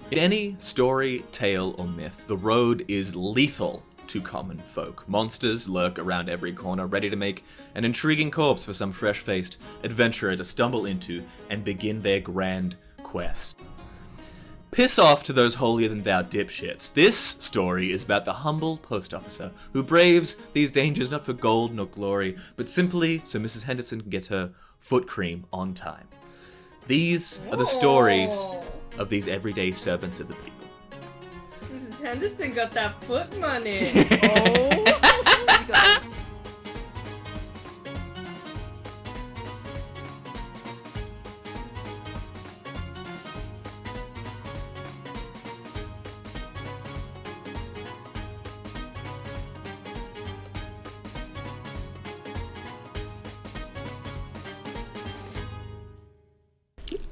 In any story, tale, or myth, the road is lethal to common folk. Monsters lurk around every corner, ready to make an intriguing corpse for some fresh-faced adventurer to stumble into and begin their grand quest. Piss off to those holier-than-thou dipshits. This story is about the humble post officer who braves these dangers not for gold nor glory, but simply so Mrs. Henderson can get her foot cream on time. These are the stories of these everyday servants of the people. Mrs. Henderson got that foot money. Oh.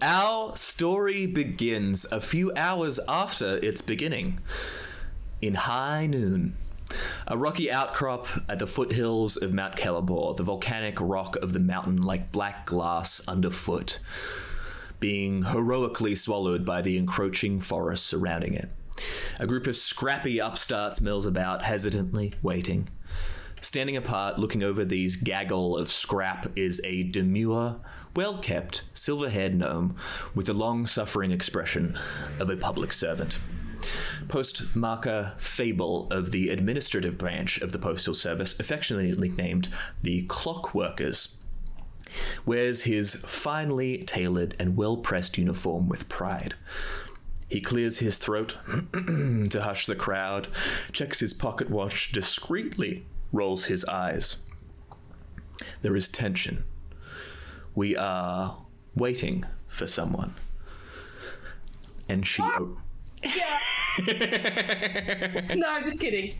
Our story begins a few hours after its beginning, in high noon. A rocky outcrop at the foothills of Mount Celeborn, the volcanic rock of the mountain like black glass underfoot, being heroically swallowed by the encroaching forest surrounding it. A group of scrappy upstarts mills about, hesitantly waiting. Standing apart, looking over these gaggle of scrap, is a demure, well-kept, silver-haired gnome with the long-suffering expression of a public servant. Postmaster Fable of the administrative branch of the Postal Service, affectionately named the Clockworkers, wears his finely tailored and well-pressed uniform with pride. He clears his throat to hush the crowd, checks his pocket watch discreetly, rolls his eyes. There is tension. We are waiting for someone. And she... Yeah. No, I'm just kidding.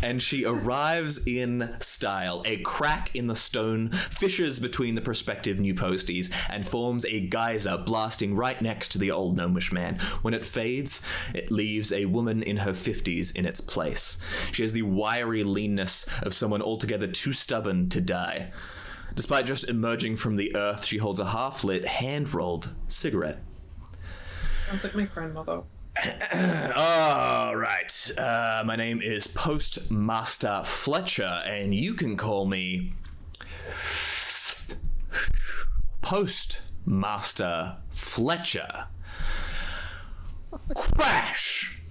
And she arrives in style. A crack in the stone fissures between the prospective new posties and forms a geyser blasting right next to the old gnomish man. When it fades, it leaves a woman in her 50s in its place. She has the wiry leanness of someone altogether too stubborn to die. Despite just emerging from the earth, she holds a half-lit, hand-rolled cigarette. Sounds like my grandmother. All right. My name is Postmaster Fletcher, and you can call me Postmaster Fletcher. Crash!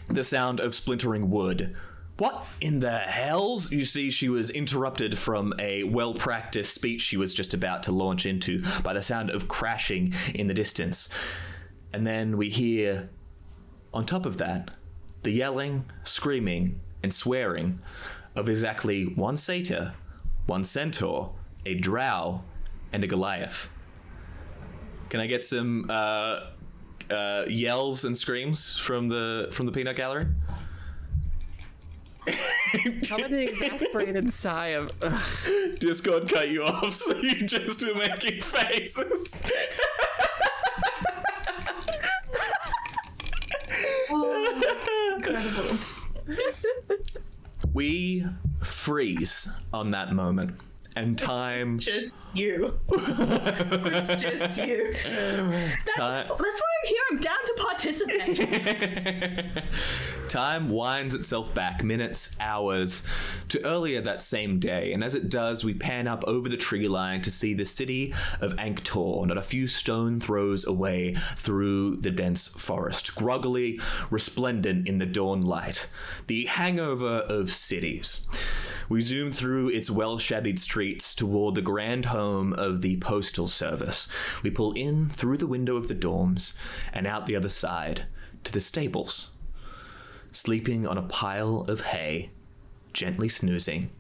The sound of splintering wood. What in the hells? You see, she was interrupted from a well-practiced speech she was just about to launch into by the sound of crashing in the distance. And then we hear... on top of that, the yelling, screaming, and swearing of exactly one satyr, one centaur, a drow, and a Goliath. Can I get some yells and screams from the peanut gallery? How about an exasperated sigh of... Discord cut you off, so you just were making faces. Incredible. We freeze on that moment, and time... Just you. It's just you. That's why I'm here. I'm down to participate. Time winds itself back minutes, hours, to earlier that same day, and as it does, we pan up over the tree line to see the city of Anktor, not a few stone throws away through the dense forest, groggily resplendent in the dawn light, the hangover of cities. We zoom through its well-shabbied streets toward the grand home of the Postal Service. We pull in through the window of the dorms and out the other side to the stables. Sleeping on a pile of hay, gently snoozing.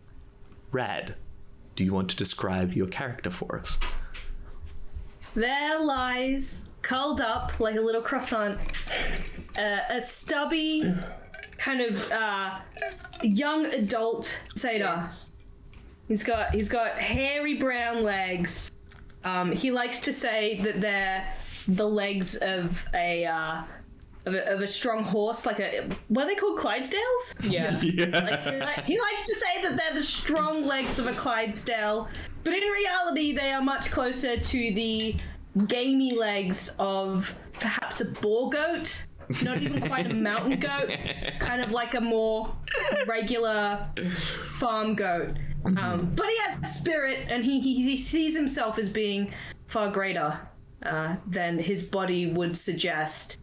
Rad, do you want to describe your character for us? There lies, curled up like a little croissant, a stubby, kind of young adult satyr. He's got hairy brown legs. He likes to say that they're the legs of a strong horse, like what are they called, Clydesdales? Yeah. He likes to say that they're the strong legs of a Clydesdale, but in reality they are much closer to the gamey legs of perhaps a boar goat, not even quite a mountain goat, kind of like a more regular farm goat. But he has spirit, and he sees himself as being far greater than his body would suggest.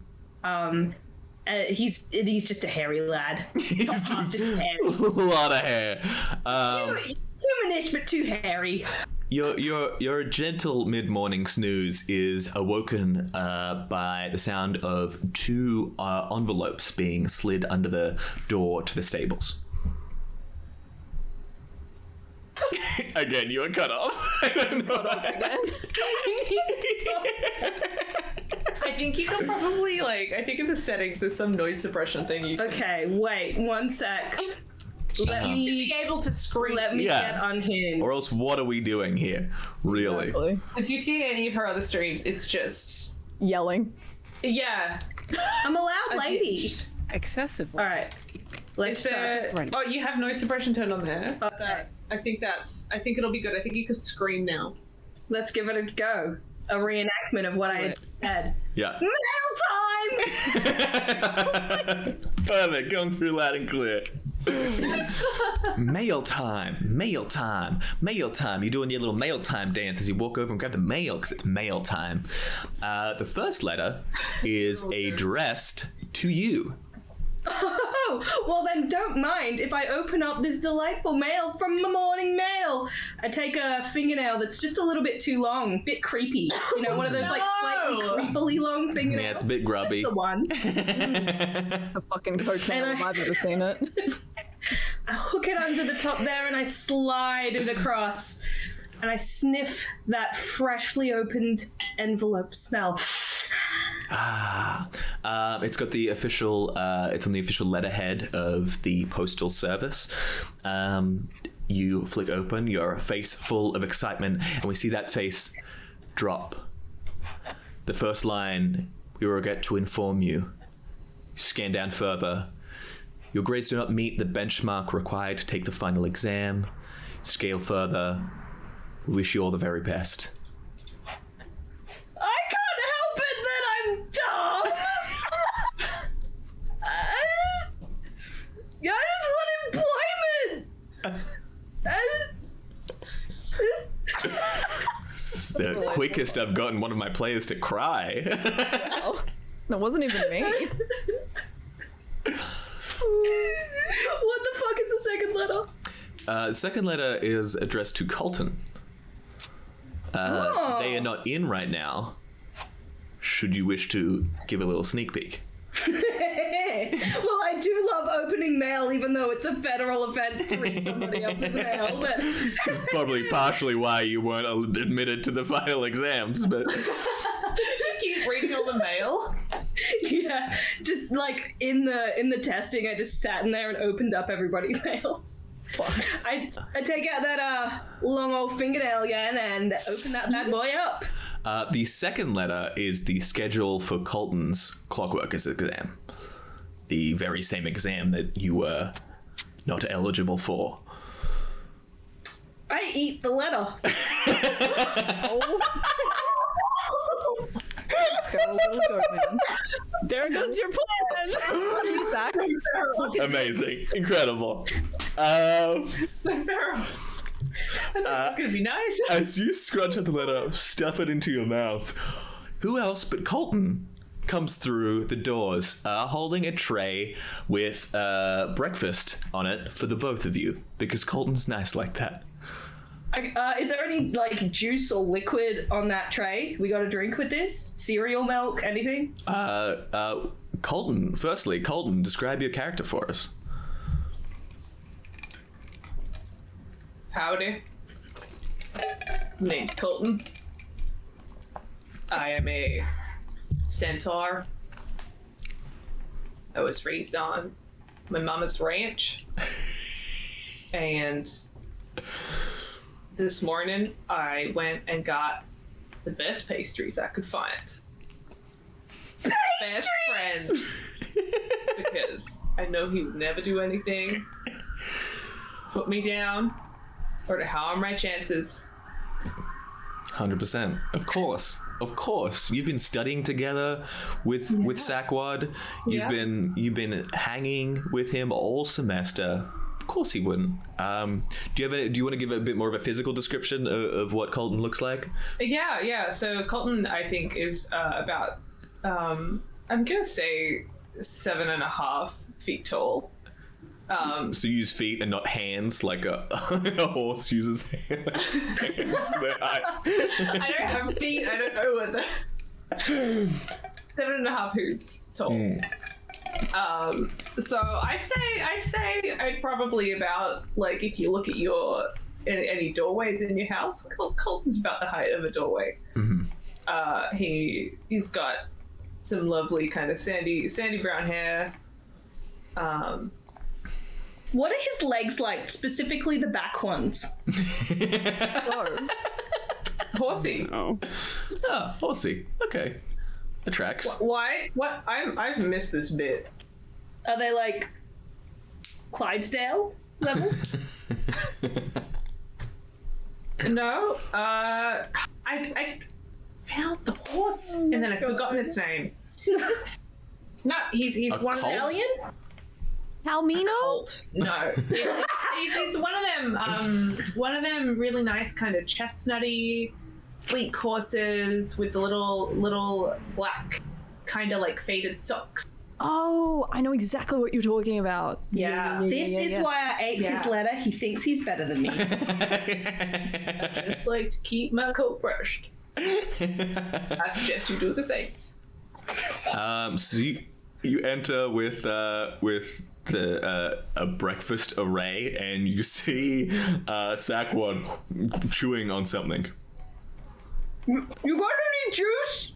He's just a hairy lad. He's just hairy. A lot of hair. Humanish, but too hairy. Your gentle mid-morning snooze is awoken by the sound of 2 envelopes being slid under the door to the stables. Again, you were cut off. I don't know. I think you can probably, I think in the settings there's some noise suppression thing you can... Okay, wait, one sec. Let me be able to scream. Let me get unhinged. Or else, what are we doing here? Really? Exactly. If you've seen any of her other streams, it's just... Yelling. Yeah. I'm a loud lady. Excessively. All right, let's start. Oh, you have noise suppression turned on there. Okay, I think it'll be good. I think you could scream now. let's give it a go. A reenactment of what I had said. Yeah. Mail time! Perfect. Going through loud and clear. Mail time, mail time, mail time. You're doing your little mail time dance as you walk over and grab the mail because it's mail time. The first letter is addressed to you. Oh, well then don't mind if I open up this delightful mail from the morning mail. I take a fingernail that's just a little bit too long, bit creepy. You know, one of those slightly creepily long fingernails. Yeah, it's a bit grubby. Just the one. A fucking coconut if I've ever seen it. I hook it under the top there and I slide it across. And I sniff that freshly opened envelope smell. It's got the official, it's on the official letterhead of the Postal Service. You flick open, your face full of excitement, and we see that face drop. The first line, we regret to inform you. You scan down further. Your grades do not meet the benchmark required to take the final exam. Scale further. We wish you all the very best. I can't help it that I'm dumb. I just want employment. This is the quickest I've gotten one of my players to cry. Oh, that wasn't even me. What the fuck is the second letter? The second letter is addressed to Colton. They are not in right now. Should you wish to give a little sneak peek? Well, I do love opening mail, even though it's a federal offense to read somebody else's mail. But It's probably partially why you weren't admitted to the final exams, but... You keep reading all the mail? yeah, just like in the testing, I just sat in there and opened up everybody's mail. I take out that long old fingernail again and open that bad boy up. The second letter is the schedule for Colton's Clockworkers exam. The very same exam that you were not eligible for. I eat the letter. There goes your plan. Amazing. Incredible. That's gonna be nice. As you scrunch out the letter, stuff it into your mouth, who else but Colton comes through the doors, holding a tray with breakfast on it for the both of you, because Colton's nice like that. Is there any like juice or liquid on that tray? We got a drink with this? Cereal, milk, anything? Colton, firstly, describe your character for us. Howdy. My name's Colton. I am a centaur. I was raised on my mama's ranch. And this morning I went and got the best pastries I could find. Best friend. Because I know he would never do anything. Put me down. Or to harm my chances. 100%. Of course. You've been studying together with Sakwad. You've been hanging with him all semester. Of course he wouldn't. Do you want to give a bit more of a physical description of what Colton looks like? Yeah. So Colton, I think, is about I'm gonna say 7.5 feet tall. So you use feet and not hands, like a horse uses hands. I don't have feet. I don't know what the 7.5 hooves tall. So I'd say I'd probably about, like, if you look at your any doorways in your house, Colton's about the height of a doorway. He's got some lovely kind of sandy brown hair. What are his legs like, specifically the back ones? Horsey. Oh. Ah, horsey. Okay. That tracks. Why? What? I've missed this bit. Are they like Clydesdale level? No. I found the horse and then I've forgotten its name. No, he's A one of the colt? alien. Palmino? Colt. No, it's one of them really nice kind of chestnutty, sleek horses with the little black kind of like faded socks. Oh, I know exactly what you're talking about. Yeah. This is why I ate his letter. He thinks he's better than me. It's like to keep my coat brushed. I suggest you do the same. So you enter with the a breakfast array, and you see Sakwad chewing on something. You got any juice?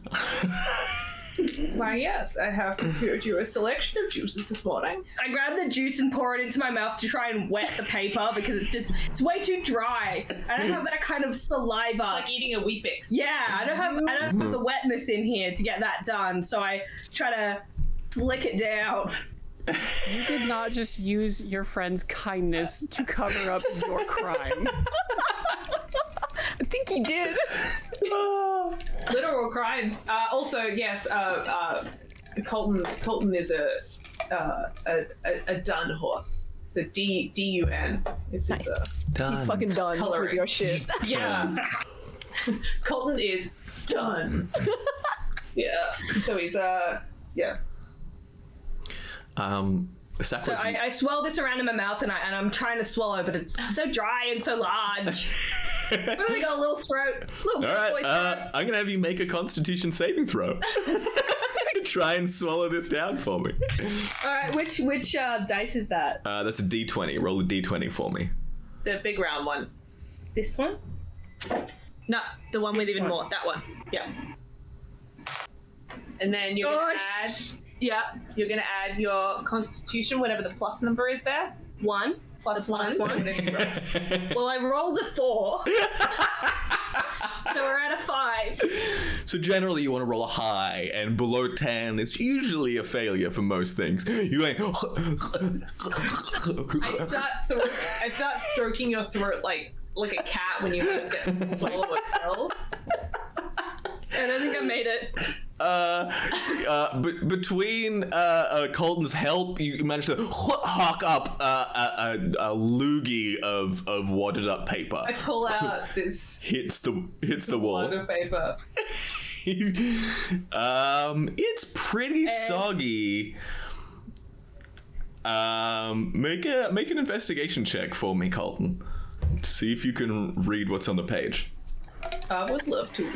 Why, yes, I have prepared you a selection of juices this morning. I grab the juice and pour it into my mouth to try and wet the paper because it's way too dry. I don't have that kind of saliva. Like eating a Weet-Bix. Yeah, I don't have the wetness in here to get that done. So I try to lick it down. You did not just use your friend's kindness to cover up your crime. I think he did. Literal crime. Also, yes, Colton is a dun horse. So D-U-N. It's Nice. Done. He's fucking done Coloring. with your shit. Yeah. Colton is done. Yeah. So he's yeah. Sakwad, So I swirl this around in my mouth and I'm trying to swallow, but it's so dry and so large. I've only got a little throat. Little all boy right, throat. I'm gonna have you make a Constitution saving throw. Try and swallow this down for me. All right, which dice is that? That's a D20. Roll a D20 for me. The big round one. This one? No, the one with even one. more. That one. Yeah. And then you're gonna add. Yeah, you're gonna add your Constitution, whatever the plus number is there. 1. Plus one. Well, I rolled a 4. So we're at a 5. So generally you want to roll a high, and below 10 is usually a failure for most things. You're like... I start stroking your throat like a cat when you get to swallow a pill. I don't think I made it. But between Colton's help, you managed to hawk up a loogie of wadded up paper. I pull out this Hits the wall. water paper. It's pretty soggy. Make an investigation check for me, Colton. See if you can read what's on the page. I would love to.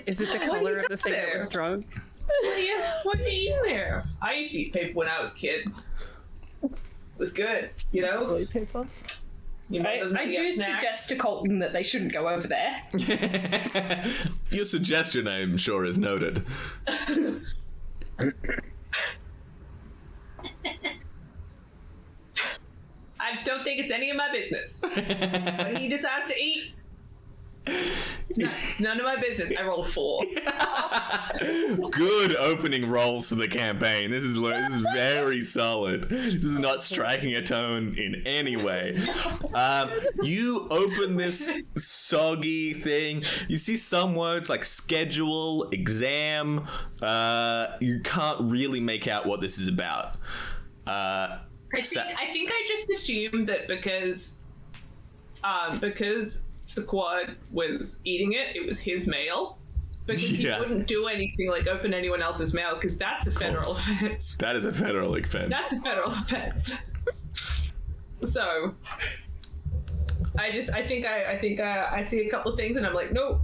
Is it the color of the thing that was drunk? What do you eat there? I used to eat paper when I was a kid. It was good, you know? Toilet paper. Your mom doesn't I get do snacks. suggest to Colton that they shouldn't go over there. Your suggestion, I'm sure, is noted. I just don't think it's any of my business. What he decides to eat, It's none of my business. I rolled a 4. Good opening rolls for the campaign. This is very solid. This is not striking a tone in any way. You open this soggy thing. You see some words like schedule, exam. You can't really make out what this is about. I think I just assumed that because Sakura was eating it, it was his mail. Because he wouldn't do anything like open anyone else's mail, because that's a federal offense. That is a federal offense. That's a federal offense. So, I think I see a couple of things and I'm like, nope.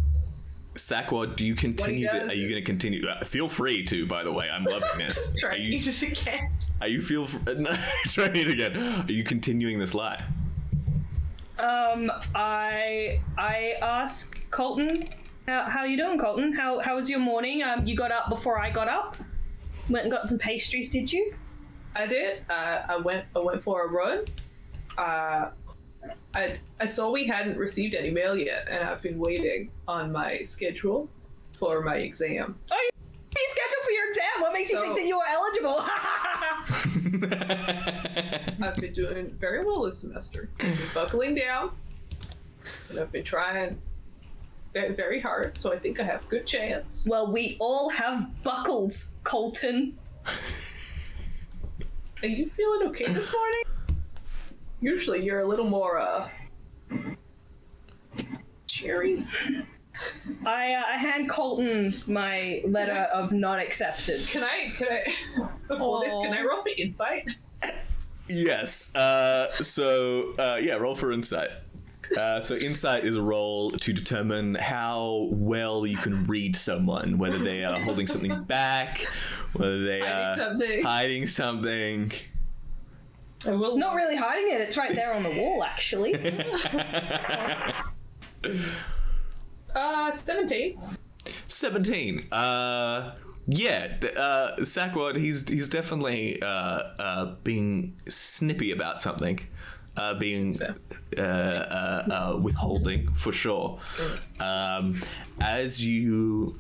Sakura, do you continue? Are you going to continue? Feel free to. By the way, I'm loving this. Try it again. Are you try it again? Are you continuing this lie? I ask Colton, how you doing, Colton? How was your morning? You got up before I got up. Went and got some pastries, did you? I did. I went for a run. I saw we hadn't received any mail yet, and I've been waiting on my schedule for my exam. Oh, you scheduled for your exam? What makes you think that you are eligible? I've been doing very well this semester. I've been buckling down, and I've been trying very, very hard, so I think I have a good chance. Well, we all have buckles, Colton. Are you feeling okay this morning? Usually you're a little more, cheery. I hand Colton my letter of not accepted. Can I, before this, can I roll for insight? Yes. Roll for insight. So insight is a roll to determine how well you can read someone, whether they are holding something back, whether they are hiding something. I will not really hiding it. It's right there on the wall, actually. 17. 17. Sakura, he's definitely being snippy about something. Being withholding for sure. As you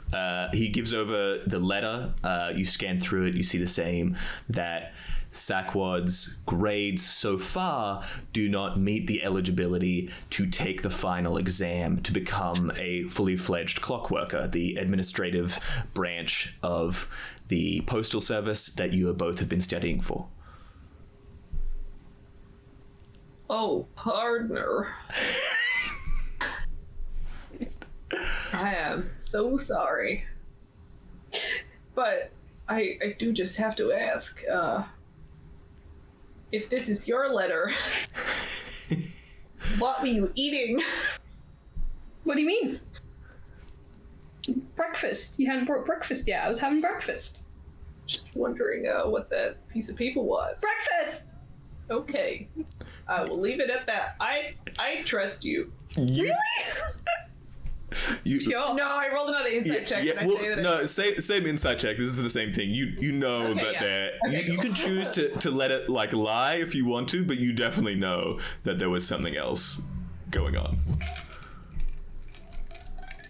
he gives over the letter, you scan through it, you see the same, that Sakura's grades so far do not meet the eligibility to take the final exam to become a fully fledged clockworker, the administrative branch of the postal service that you both have been studying for. Oh, partner. I am so sorry. But I do just have to ask, if this is your letter, what were you eating? What do you mean? Breakfast. You hadn't brought breakfast yet. I was having breakfast. Just wondering what that piece of paper was. Breakfast! Okay. I will leave it at that. I trust you. Really? Sure. No, I rolled another insight check. Same insight check. This is the same thing. You know you can choose to let it like lie if you want to, but you definitely know that there was something else going on.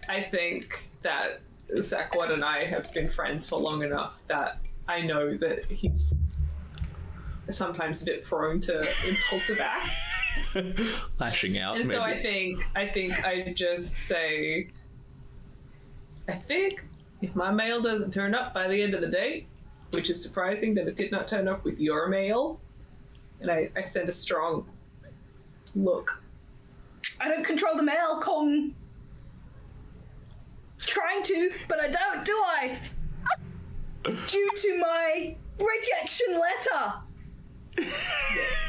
I think that Sakura and I have been friends for long enough that I know that he's sometimes a bit prone to impulsive acts. Lashing out, and maybe. So I think I just say, I think if my mail doesn't turn up by the end of the day, which is surprising that it did not turn up with your mail, and I send a strong look. I don't control the mail, Colton. Trying to, but I don't, do I? Due to my rejection letter. Yes,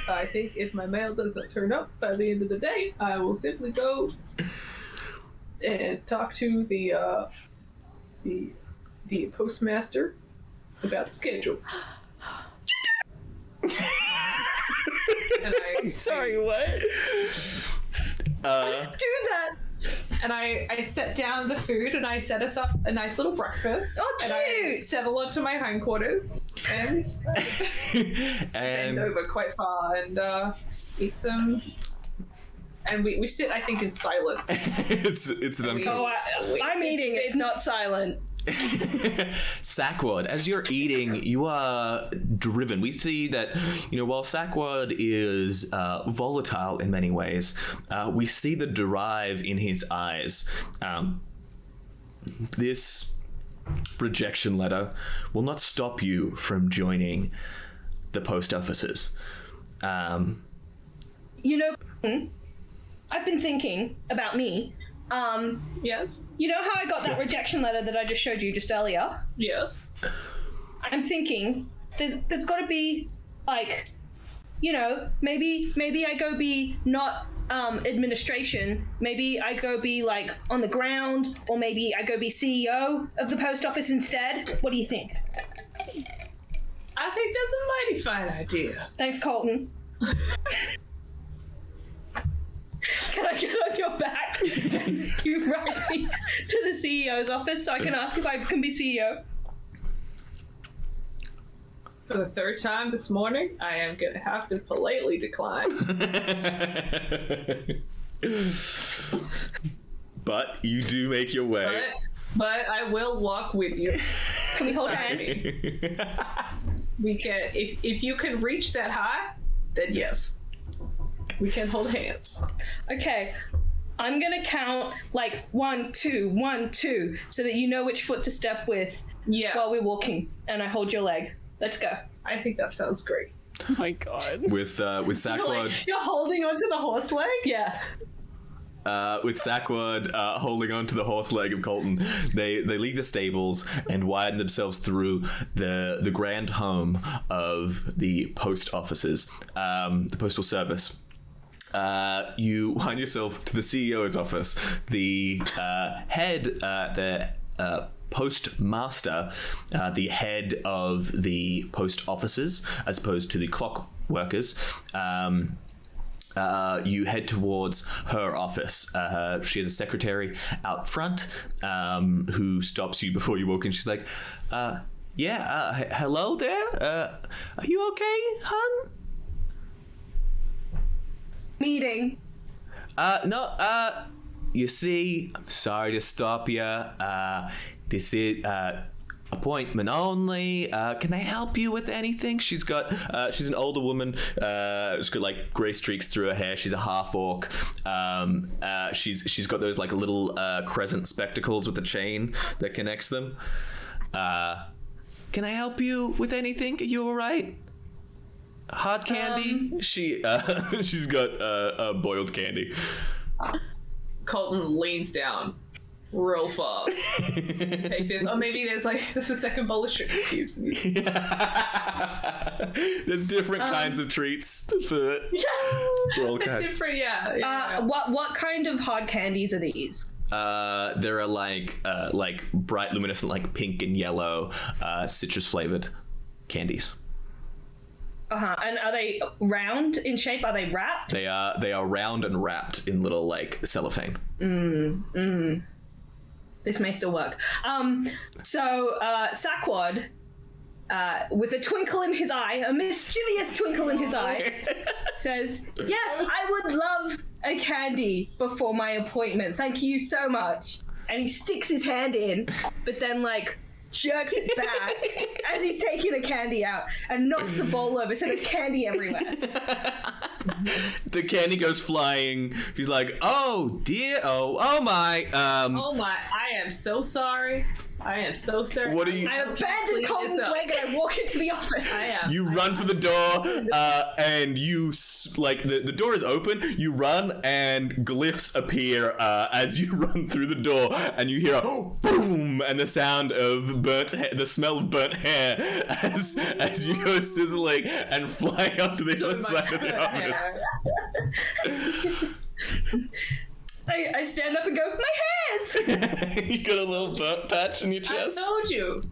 I think if my mail does not turn up by the end of the day, I will simply go and talk to the postmaster about the schedules. I'm sorry, what? Do that. And I set down the food and I set us up a nice little breakfast. Oh, cute! And I settle onto my hindquarters and bend over quite far and eat some And we sit, I think, in silence. it's an uncomfortable. I'm eating. It's not silent. Sakwad, as you're eating, you are driven. We see that, while Sakwad is volatile in many ways, we see the drive in his eyes. This rejection letter will not stop you from joining the post offices. I've been thinking about me. Yes. You know how I got that rejection letter that I just showed you just earlier? Yes. I'm thinking there's got to be, maybe I go be not administration. Maybe I go be on the ground, or maybe I go be CEO of the post office instead. What do you think? I think that's a mighty fine idea. Thanks, Colton. Can I get on your back? You ride me to the CEO's office so I can ask if I can be CEO. For the third time this morning, I am going to have to politely decline. But you do make your way. But I will walk with you. Can we hold hands? We can. If you can reach that high, then yes. We can hold hands. Okay, I'm gonna count 1, 2, 1, 2, so that you know which foot to step with while we're walking, and I hold your leg. Let's go. I think that sounds great. Oh my god. With Sakwad, You're holding onto the horse leg? Yeah. with Sakwad holding onto the horse leg of Colton, they leave the stables and widen themselves through the grand home of the post offices, the postal service. You wind yourself to the CEO's office. The postmaster, the head of the post offices, as opposed to the clock workers. You head towards her office. She has a secretary out front who stops you before you walk in. She's like, hello there? Are you okay, hon? Meeting. No, you see, I'm sorry to stop you. This is appointment only. Can I help you with anything? She's an older woman. She's got gray streaks through her hair. She's a half orc. She's got those little crescent spectacles with the chain that connects them. Can I help you with anything? Are you all right? Hard candy? She's got boiled candy. Colton leans down real far to take this. Or maybe there's a second bowl of sugar cubes. There's different kinds of treats for all kinds. Different, yeah. What kind of hard candies are these? There are bright luminescent pink and yellow citrus flavored candies. And are they round in shape? Are they wrapped? They are round and wrapped in little cellophane. This may still work. So Sakwad, with a twinkle in his eye, a mischievous twinkle in his eye, says, "Yes, I would love a candy before my appointment. Thank you so much." And he sticks his hand in, but then jerks it back as he's taking a candy out and knocks the bowl over, so there's candy everywhere. The candy goes flying. He's like, "Oh dear, oh my, oh my, I am so sorry. I am so sorry. What are you? I abandon Colton's leg and I walk into the office. I am. You run for the door, and you the door is open. You run, and glyphs appear as you run through the door, and you hear a boom, and the sound of the smell of burnt hair as you go sizzling and flying up to the other side of the office. I stand up and go, "My hairs!" You got a little burnt patch in your chest. I told you.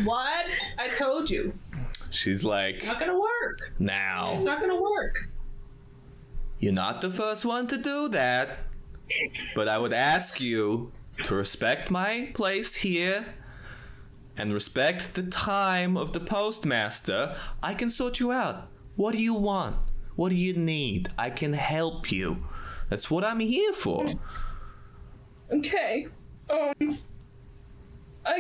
What? I told you. She's like, It's not gonna work. "Now, It's not gonna work." You're not the first one to do that, but I would ask you to respect my place here and respect the time of the postmaster. I can sort you out. What do you want? What do you need? I can help you. That's what I'm here for. Okay. I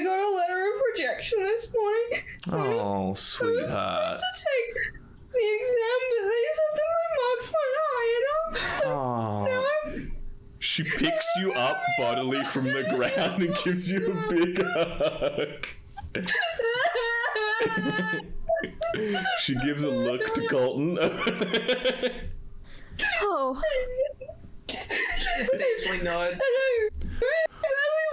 got a letter of rejection this morning. Oh, I was sweetheart. supposed to take the exam, but they said that my marks weren't high enough. So now Oh. I'm... She picks you up bodily from the ground and gives you a big hug. She gives a look to Colton. Oh, Essentially nod. And I really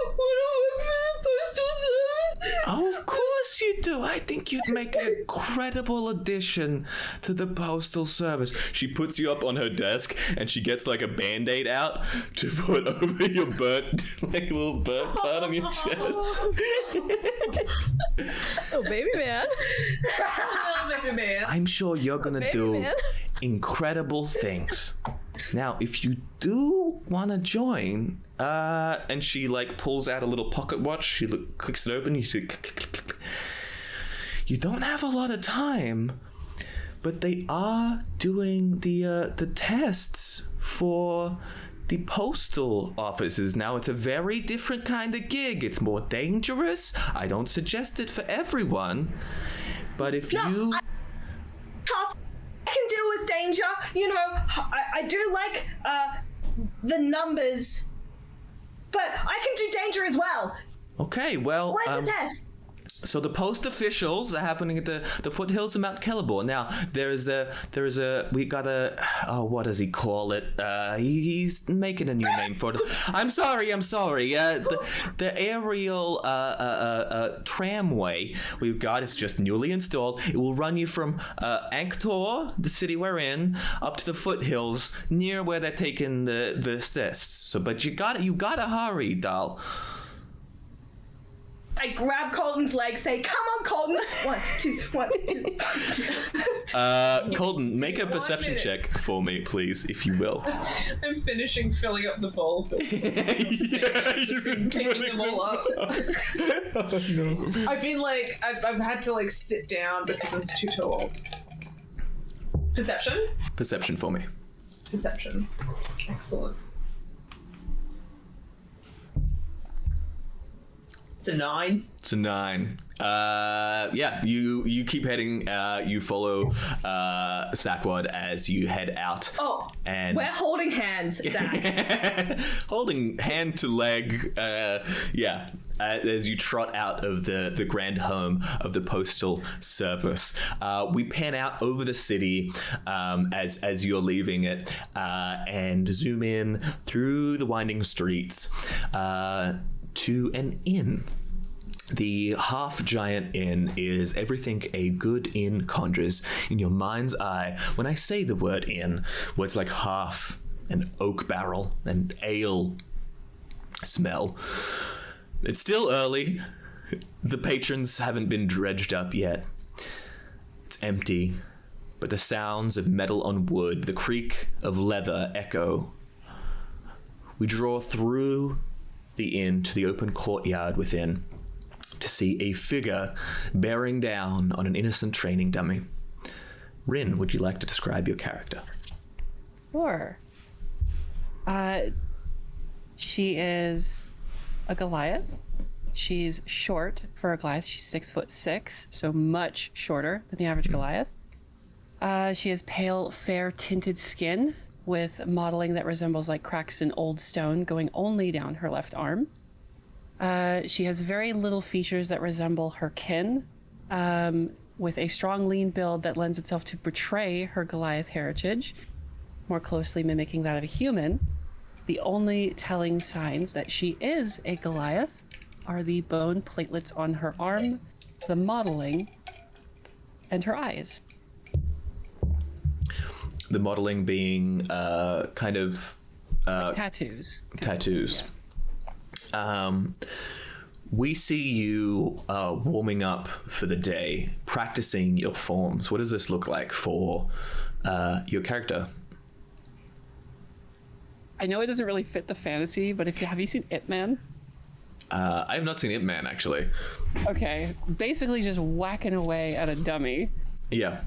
want to work for the postal service. Oh, of course you do. I think you'd make an incredible addition to the postal service. She puts you up on her desk and she gets like a band-aid out to put over your burnt, like a little burnt part on your chest. oh, baby man. Baby man. I'm sure you're gonna baby do man. incredible things. Now, if you do want to join, and she like pulls out a little pocket watch, she clicks it open, you see, click, click, click, click. You don't have a lot of time, but they are doing the tests for the postal offices. Now, it's a very different kind of gig. It's more dangerous. I don't suggest it for everyone, but if you... Tough. I can deal with danger. You know, I do like the numbers, but I can do danger as well. Okay, well... Where's the test? So the post officials are happening at the foothills of Mount Celeborn. Now we got a what does he call it? He's making a new name for it. I'm sorry. The aerial tramway we've got is just newly installed. It will run you from Anktor, the city we're in, up to the foothills near where they're taking the tests. So, but you gotta hurry, doll. I grab Colton's leg, say, "Come on, Colton!" 1, 2, 1, 2. Colton, make a perception check for me, please, if you will. I'm finishing filling up the bowl. Yeah, you've been Picking them all up. Oh no. I've been like, I've had to like sit down because I'm too tall. Perception? Perception for me. Perception. Excellent. It's a 9. It's a 9. Yeah, you keep heading. You follow Sakwad as you head out. Oh, and we're holding hands, Dad. holding hand to leg. Yeah, as you trot out of the grand home of the postal service. We pan out over the city as you're leaving it, and zoom in through the winding streets to an inn. The half-giant inn is everything a good inn conjures in your mind's eye. When I say the word inn, words like half and oak barrel and ale smell. It's still early. The patrons haven't been dredged up yet. It's empty, but the sounds of metal on wood, the creak of leather echo. We draw through the inn to the open courtyard within to see a figure bearing down on an innocent training dummy. Rin, would you like to describe your character? Sure. She is a Goliath. She's short for a Goliath. She's 6'6", so much shorter than the average Goliath. She has pale, fair tinted skin with modeling that resembles like cracks in old stone going only down her left arm. She has very little features that resemble her kin, with a strong, lean build that lends itself to betray her Goliath heritage, more closely mimicking that of a human. The only telling signs that she is a Goliath are the bone platelets on her arm, the modeling, and her eyes. The modeling being kind of... Tattoos. Tattoos. We see you warming up for the day, practicing your forms. What does this look like for your character? I know it doesn't really fit the fantasy, but have you seen Ip Man? I have not seen Ip Man, actually. Okay, basically just whacking away at a dummy. Yeah.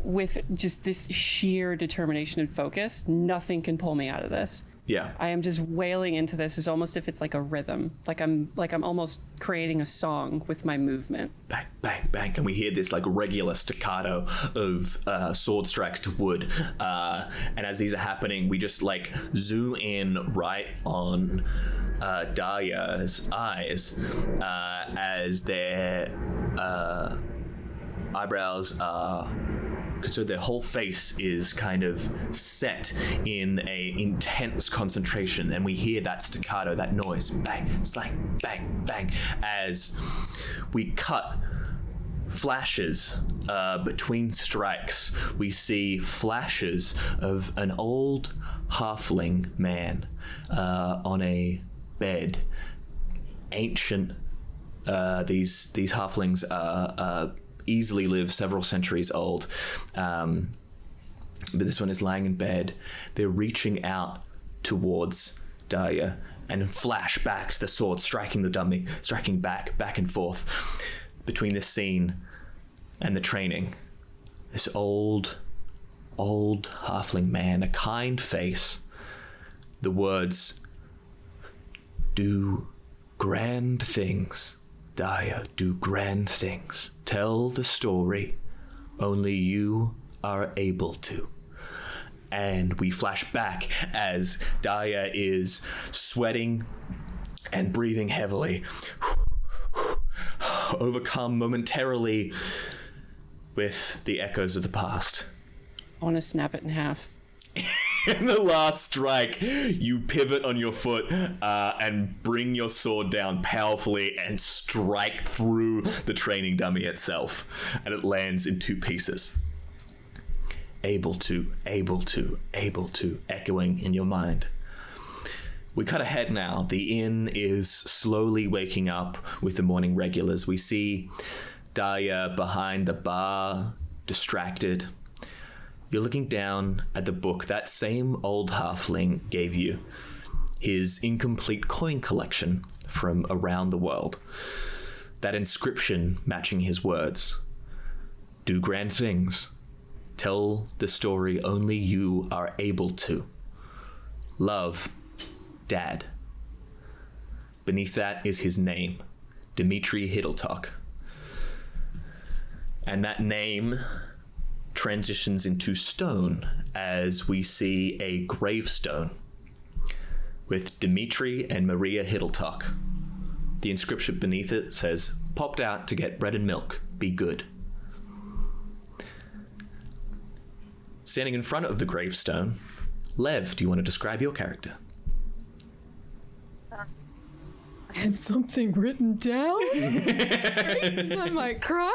with just this sheer determination and focus, nothing can pull me out of this. Yeah. I am just wailing into this as almost if it's like a rhythm. Like I'm almost creating a song with my movement. Bang, bang, bang. And we hear this like regular staccato of sword strikes to wood. And as these are happening, we just like zoom in right on Darya's eyes as their eyebrows are... So their whole face is kind of set in a intense concentration, and we hear that staccato, that noise, bang, slang, bang, bang, as we cut flashes between strikes. We see flashes of an old halfling man on a bed. Ancient. These halflings are easily live several centuries old, but this one is lying in bed. They're reaching out towards Darya, and flashbacks, the sword striking the dummy, striking back and forth between this scene and the training. This old halfling man, a kind face, the words, "Do grand things, Darya, do grand things. Tell the story only you are able to." And we flash back as Darya is sweating and breathing heavily, overcome momentarily with the echoes of the past. I want to snap it in half. In the last strike, you pivot on your foot and bring your sword down powerfully and strike through the training dummy itself, and it lands in 2 pieces. Able to, echoing in your mind. We cut ahead now. The inn is slowly waking up with the morning regulars. We see Darya behind the bar, distracted. You're looking down at the book that same old halfling gave you, his incomplete coin collection from around the world. That inscription matching his words. Do grand things. Tell the story only you are able to. Love, Dad. Beneath that is his name, Dmitri Hiddletalk. And that name transitions into stone as we see a gravestone with Dmitri and Maria Hiddletalk. The inscription beneath it says, "Popped out to get bread and milk. Be good." Standing in front of the gravestone, Lev, do you want to describe your character? I have something written down. I might cry.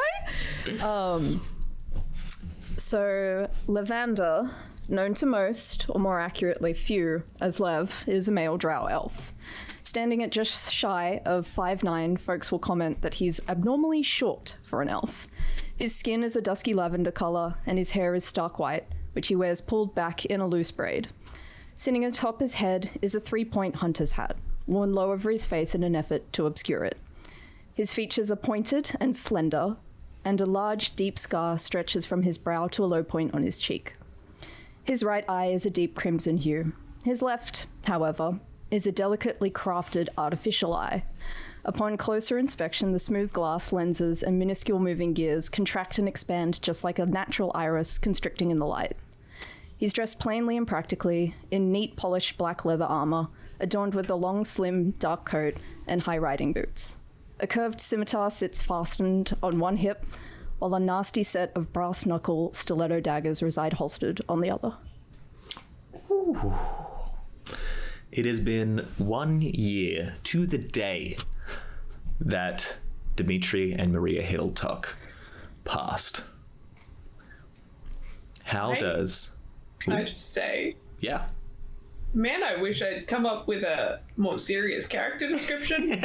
So, Lavanda, known to most, or more accurately few, as Lev, is a male drow elf. Standing at just shy of 5'9", folks will comment that he's abnormally short for an elf. His skin is a dusky lavender color, and his hair is stark white, which he wears pulled back in a loose braid. Sitting atop his head is a 3-point hunter's hat, worn low over his face in an effort to obscure it. His features are pointed and slender, and a large, deep scar stretches from his brow to a low point on his cheek. His right eye is a deep crimson hue. His left, however, is a delicately crafted artificial eye. Upon closer inspection, the smooth glass lenses and minuscule moving gears contract and expand just like a natural iris constricting in the light. He's dressed plainly and practically, in neat, polished black leather armor, adorned with a long, slim, dark coat and high riding boots. A curved scimitar sits fastened on one hip, while a nasty set of brass knuckle stiletto daggers reside holstered on the other. Ooh. It has been 1 year to the day that Dmitri and Maria Hiddletalk passed. How does... Can I just say? Yeah. Man, I wish I'd come up with a more serious character description. He's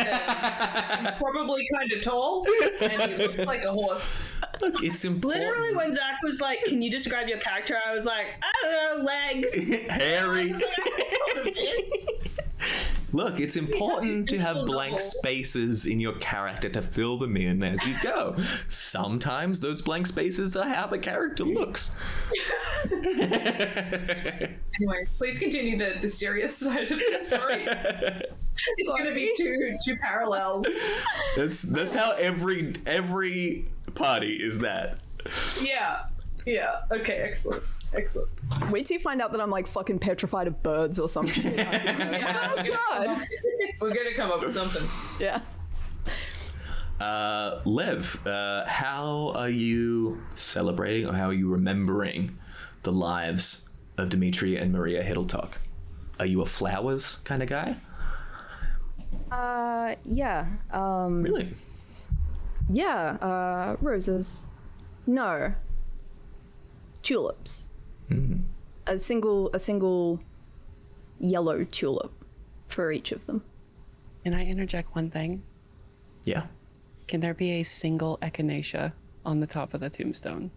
probably kind of tall, and he looks like a horse. Look, it's important. Literally, when Zach was like, "Can you describe your character?" I was like, "I don't know, legs." Hairy. I was like, I don't know what it is. Look, it's important to have blank spaces in your character to fill them in as you go. Sometimes those blank spaces are how the character looks. Anyway, please continue the serious side of the story. It's going to be two parallels. That's how every party is that. Yeah. Okay, excellent. Wait till you find out that I'm like fucking petrified of birds or some shit. Yeah, Oh god. we're going to come up with something. Yeah. Lev, how are you celebrating or how are you remembering the lives of Dimitri and Maria Hiddletok? Are you a flowers kind of guy? Yeah. Really? Yeah, roses. No. Tulips. Mm-hmm. A single yellow tulip for each of them. Can I interject one thing? Yeah. Can there be a single echinacea on the top of the tombstone?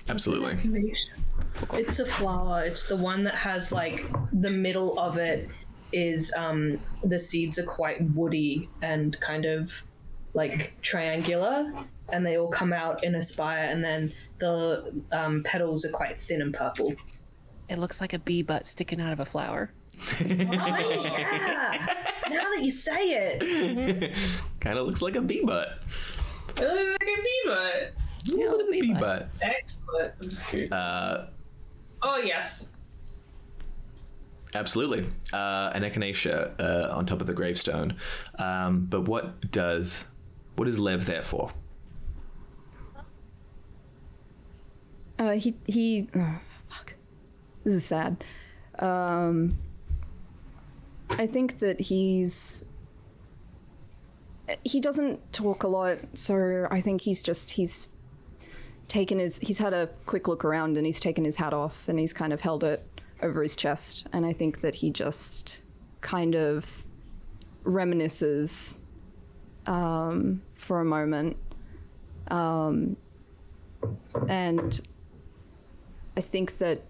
Absolutely. It's a flower. It's the one that has like the middle of it is the seeds are quite woody and kind of like triangular, and they all come out in a spire, and then the petals are quite thin and purple. It looks like a bee butt sticking out of a flower. Oh yeah! Now that you say it, Kind of looks like a bee butt. It looks like a bee butt. A little bit of a bee butt. Excellent. I'm just curious. Oh, yes. Absolutely. An echinacea on top of the gravestone. But what is Lev there for? He fuck. This is sad. I think that he doesn't talk a lot, so I think he's had a quick look around and he's taken his hat off and he's kind of held it over his chest, and I think that he just kind of reminisces for a moment, and I think that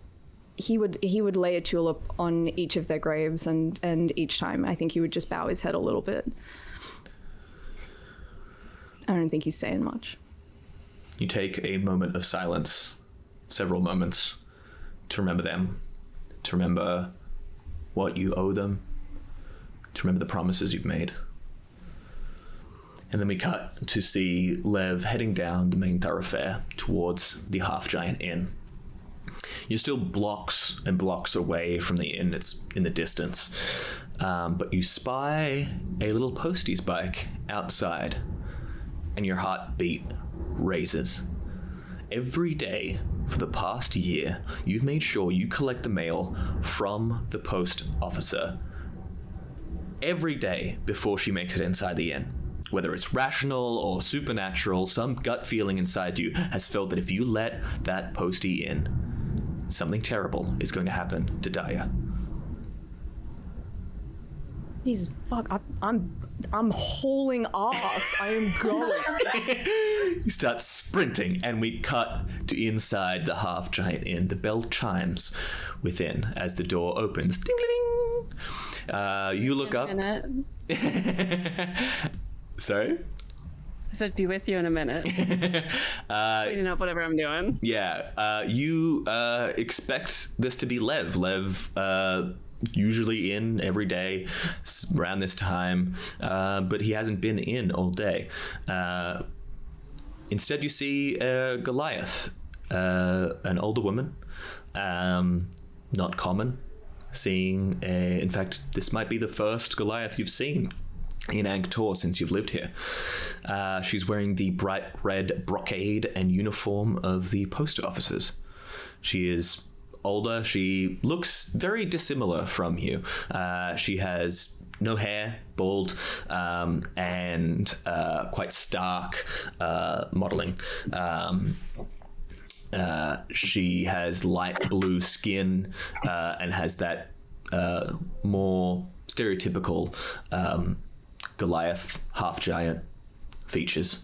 he would lay a tulip on each of their graves, and each time I think he would just bow his head a little bit. I don't think he's saying much. You take a moment of silence, several moments, to remember them, to remember what you owe them, to remember the promises you've made. And then we cut to see Lev heading down the main thoroughfare towards the Half-Giant Inn. You're still blocks and blocks away from the inn. It's in the distance. But you spy a little postie's bike outside, and your heartbeat raises. Every day for the past year, you've made sure you collect the mail from the post officer every day before she makes it inside the inn. Whether it's rational or supernatural, some gut feeling inside you has felt that if you let that postie in, something terrible is going to happen to Darya. Jesus fuck! I'm hauling ass. I am going. You start sprinting, and we cut to inside the Half-Giant Inn. The bell chimes within as the door opens. Ding, ding, ding. You look up. Sorry? I said be with you in a minute. Cleaning up whatever I'm doing. Yeah. You expect this to be Lev. Lev usually in every day around this time, but he hasn't been in all day. Instead, you see Goliath, an older woman, not common. Seeing, in fact, this might be the first Goliath you've seen in Ankh-Tor since you've lived here. She's wearing the bright red brocade and uniform of the post officers. She is older. She looks very dissimilar from you. She has no hair, bald, and quite stark modeling. She has light blue skin and has that more stereotypical Goliath half-giant features.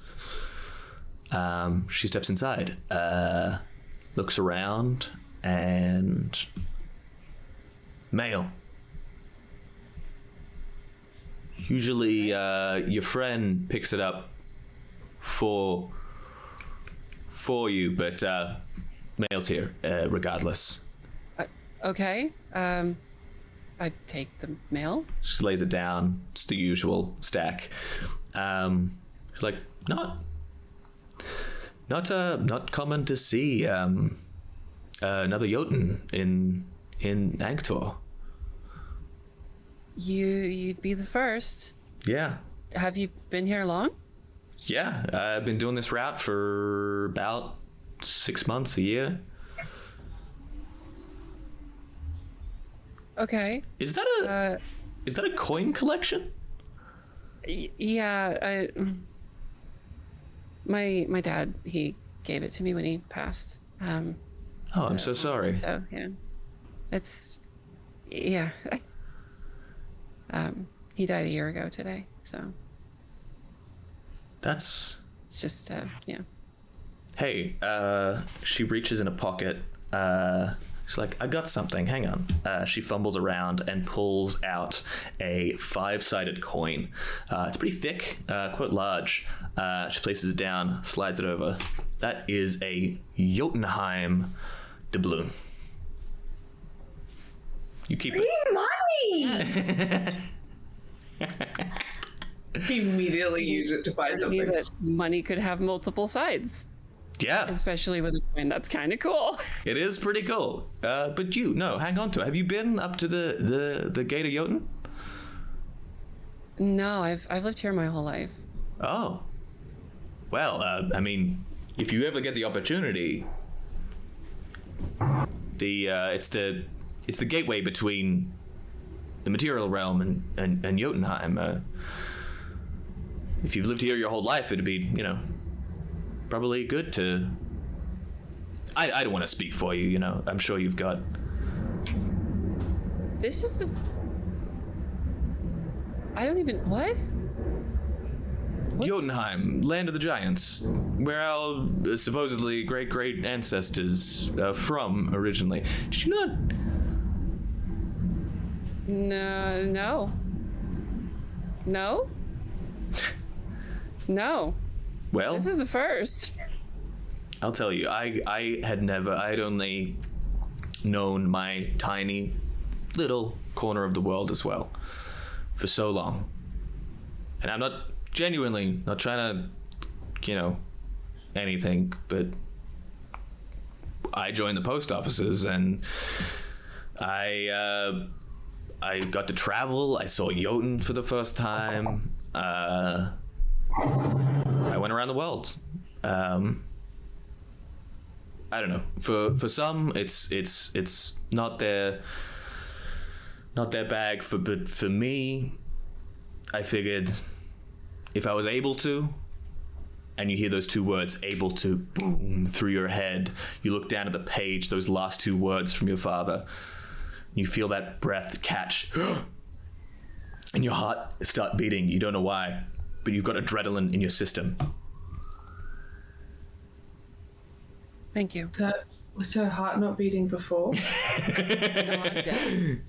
She steps inside, looks around, and mail. Usually, your friend picks it up for you, but mail's here regardless. Okay. I take the mail. She lays it down. It's the usual stack. She's like, not common to see another Jotun in Angtor. You'd be the first. Yeah. Have you been here long? Yeah, I've been doing this route for about 6 months, a year. Okay. Is that a coin collection? Yeah. My dad, he gave it to me when he passed. Oh, I'm so sorry. So yeah, it's yeah. He died a year ago today, so That's. it's just yeah. Hey, she reaches in a pocket. She's like, I got something. Hang on. She fumbles around and pulls out a 5-sided coin. It's pretty thick, quite large. She places it down, slides it over. That is a Jotunheim doubloon. You keep it. Money! Immediately use it to buy I knew something. that money could have multiple sides, Yeah, especially with a coin. That's kind of cool. it is pretty cool. But hang on to it. Have you been up to the gate of Jotun? No, I've lived here my whole life. Oh. Well, I mean, if you ever get the opportunity, it's the gateway between the material realm and Jotunheim. If you've lived here your whole life, it'd be, probably good to. I don't want to speak for you, I'm sure you've got. This is the. I don't even what? Jotunheim, land of the giants, where our supposedly great ancestors from originally. Did you not? No. No. Well, This is the first. I'll tell you, I'd only known my tiny little corner of the world as well for so long. And I'm not genuinely not trying to, anything, but I joined the post offices and I got to travel. I saw Jotun for the first time. I went around the world. I don't know. For some, it's not their bag. But for me, I figured if I was able to, and you hear those two words, able to, boom, through your head, you look down at the page, those last two words from your father, you feel that breath catch, and your heart start beating. You don't know why, but you've got adrenaline in your system. Thank you. Was her heart not beating before? No, I'm dead.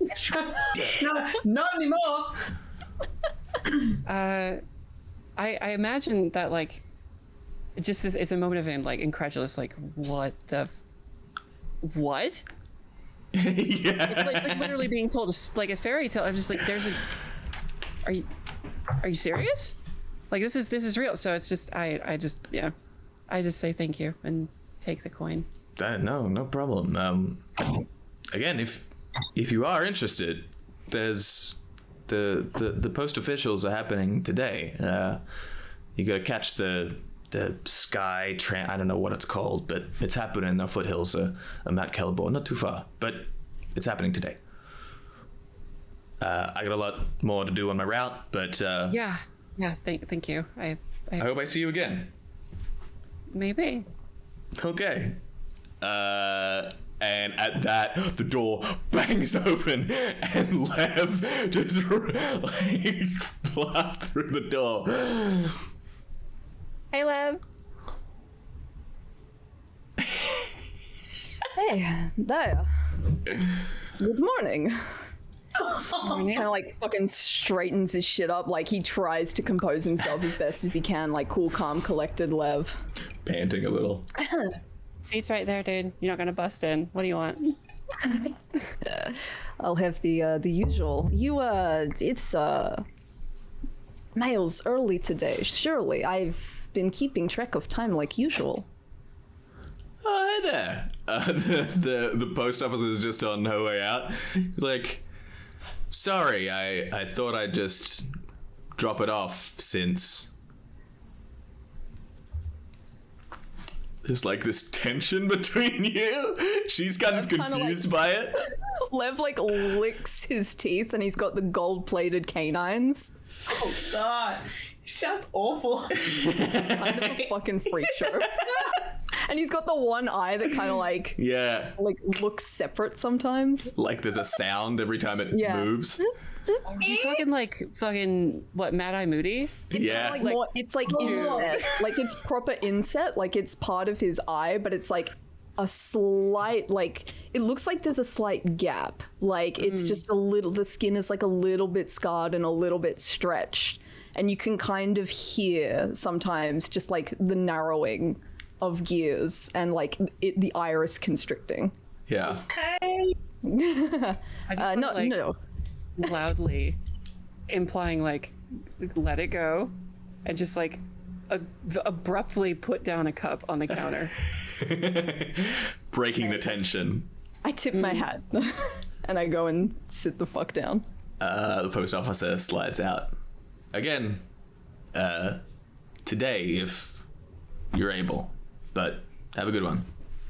No, not anymore. I imagine that just this, it's a moment of incredulous, what the what? Yeah. It's like literally being told a fairy tale. I'm just there's a are you serious? This is real. So it's just I just say thank you and take the coin. No problem. Again, if you are interested, there's the post officials are happening today. You gotta catch the sky tram. I don't know what it's called, but it's happening in the foothills of Mount Celeborn, not too far, but it's happening today. I got a lot more to do on my route, but Yeah. Thank you. I hope I see you again. maybe. Okay. And at that, the door bangs open, and Lev just blasts through the door. Hey, Lev. Hey, Darya. Good morning. Kind of like fucking straightens his shit up. Like he tries to compose himself as best as he can. Like cool, calm, collected Lev. Panting a little. Seat's right there, dude. You're not gonna bust in. What do you want? I'll have the usual. It's mail's early today. Surely I've been keeping track of time like usual. Oh, hey there. The post office is just on her way out. Like, sorry, I thought I'd just drop it off since there's like this tension between you. She's kind of confused by it. Lev like licks his teeth and he's got the gold-plated canines. Oh god, he sounds awful. Kind of a fucking freak show. And he's got the one eye that kind of like looks separate sometimes. Like there's a sound every time it moves. Are you talking like fucking what, Mad Eye Moody? It's like more, it's like inset. Like it's proper inset. Like it's part of his eye, but it's like a slight, like it looks like there's a slight gap. Like it's just a little, the skin is like a little bit scarred and a little bit stretched. And you can kind of hear sometimes just like the narrowing of gears and like the iris constricting. Yeah. Okay. I just No. Loudly implying like let it go and just like abruptly put down a cup on the counter. Breaking the tension. I tip my hat and I go and sit the fuck down. The post officer slides out. Again, today if you're able, but have a good one.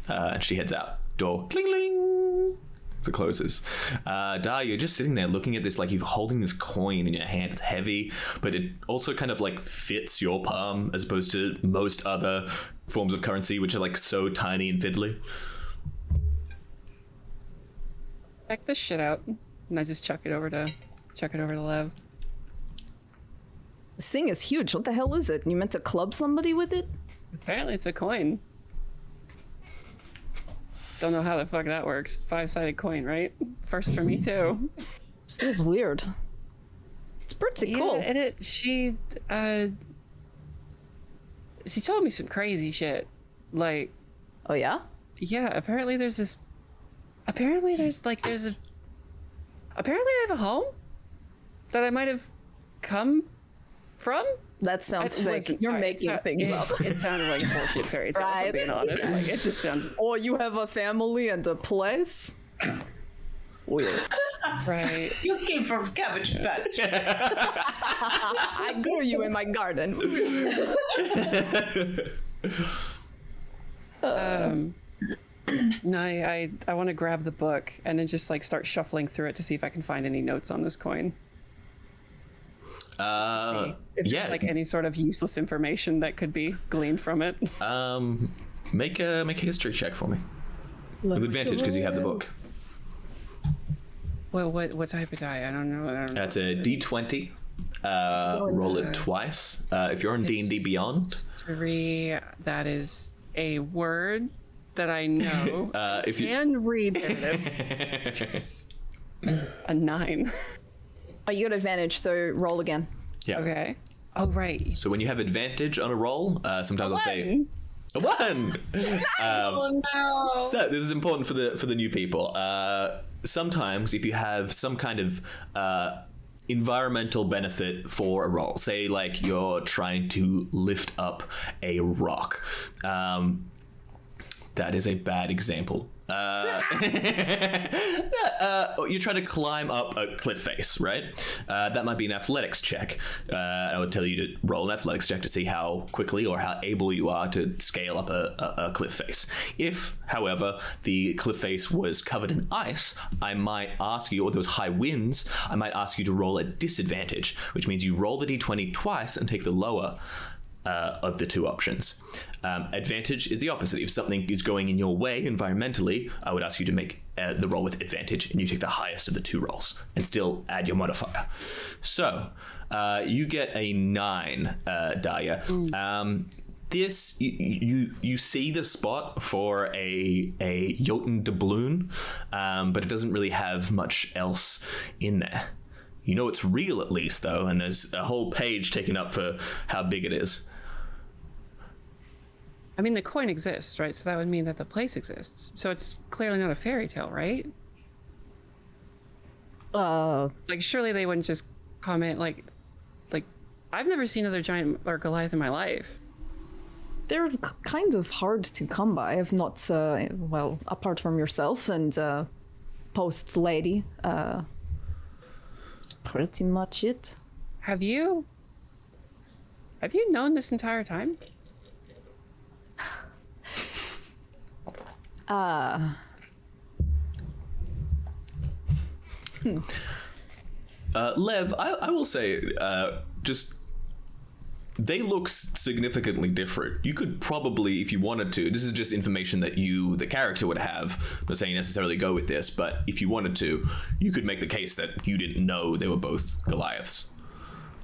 And she heads out. Door cling cling as it closes. Darya, you're just sitting there looking at this like you're holding this coin in your hand. It's heavy, but it also kind of like fits your palm as opposed to most other forms of currency, which are like so tiny and fiddly. Check this shit out, and I just chuck it over to Lev. This thing is huge. What the hell is it? You meant to club somebody with it? Apparently, it's a coin. Don't know how the fuck that works. 5-sided coin, right? First for me too. Feels weird. It's pretty cool. And she told me some crazy shit. Like, Oh yeah? yeah, apparently I have a home that I might have come from. That sounds fake. Listen, You're all right, making things up. It sounded like a bullshit fairy tale, if I'm Right. being honest. Like, it just sounds Or you have a family and a place? Weird. right. You came from Cabbage Patch. I grew you in my garden. No, I want to grab the book and then just like start shuffling through it to see if I can find any notes on this coin. If there's like any sort of useless information that could be gleaned from it. Make a history check for me with advantage because you have the book. Well, what type of die? I don't know. That's a D20. Roll it twice. If you're on D&D Beyond, 3. That is a word that I know. if you can read. There it is. A 9. Oh, you got advantage, so roll again. yeah. Okay. Oh right. So when you have advantage on a roll, sometimes I'll say a 1. Oh no. So this is important for the new people. Sometimes if you have some kind of environmental benefit for a roll, say like you're trying to lift up a rock, that is a bad example. You're trying to climb up a cliff face, right? That might be an athletics check. I would tell you to roll an athletics check to see how quickly or how able you are to scale up a cliff face. If, however, the cliff face was covered in ice, I might ask you, or there was high winds, I might ask you to roll a disadvantage, which means you roll the d20 twice and take the lower of the two options. Advantage is the opposite. If something is going in your way environmentally, I would ask you to make the roll with advantage, and you take the highest of the two rolls and still add your modifier. So you get a 9, Darya. This you see the spot for a Jotun doubloon, but it doesn't really have much else in there. You know it's real at least though, and there's a whole page taken up for how big it is. I mean, the coin exists, right? So that would mean that the place exists. So it's clearly not a fairy tale, right? Like, surely they wouldn't just comment like I've never seen another giant or Goliath in my life. They're kind of hard to come by, if not, well, apart from yourself and post lady. That's pretty much it. Have you known this entire time? Lev, I will say, just they look significantly different. You could probably, if you wanted to, this is just information that the character would have. I'm not saying necessarily go with this, but if you wanted to, you could make the case that you didn't know they were both Goliaths.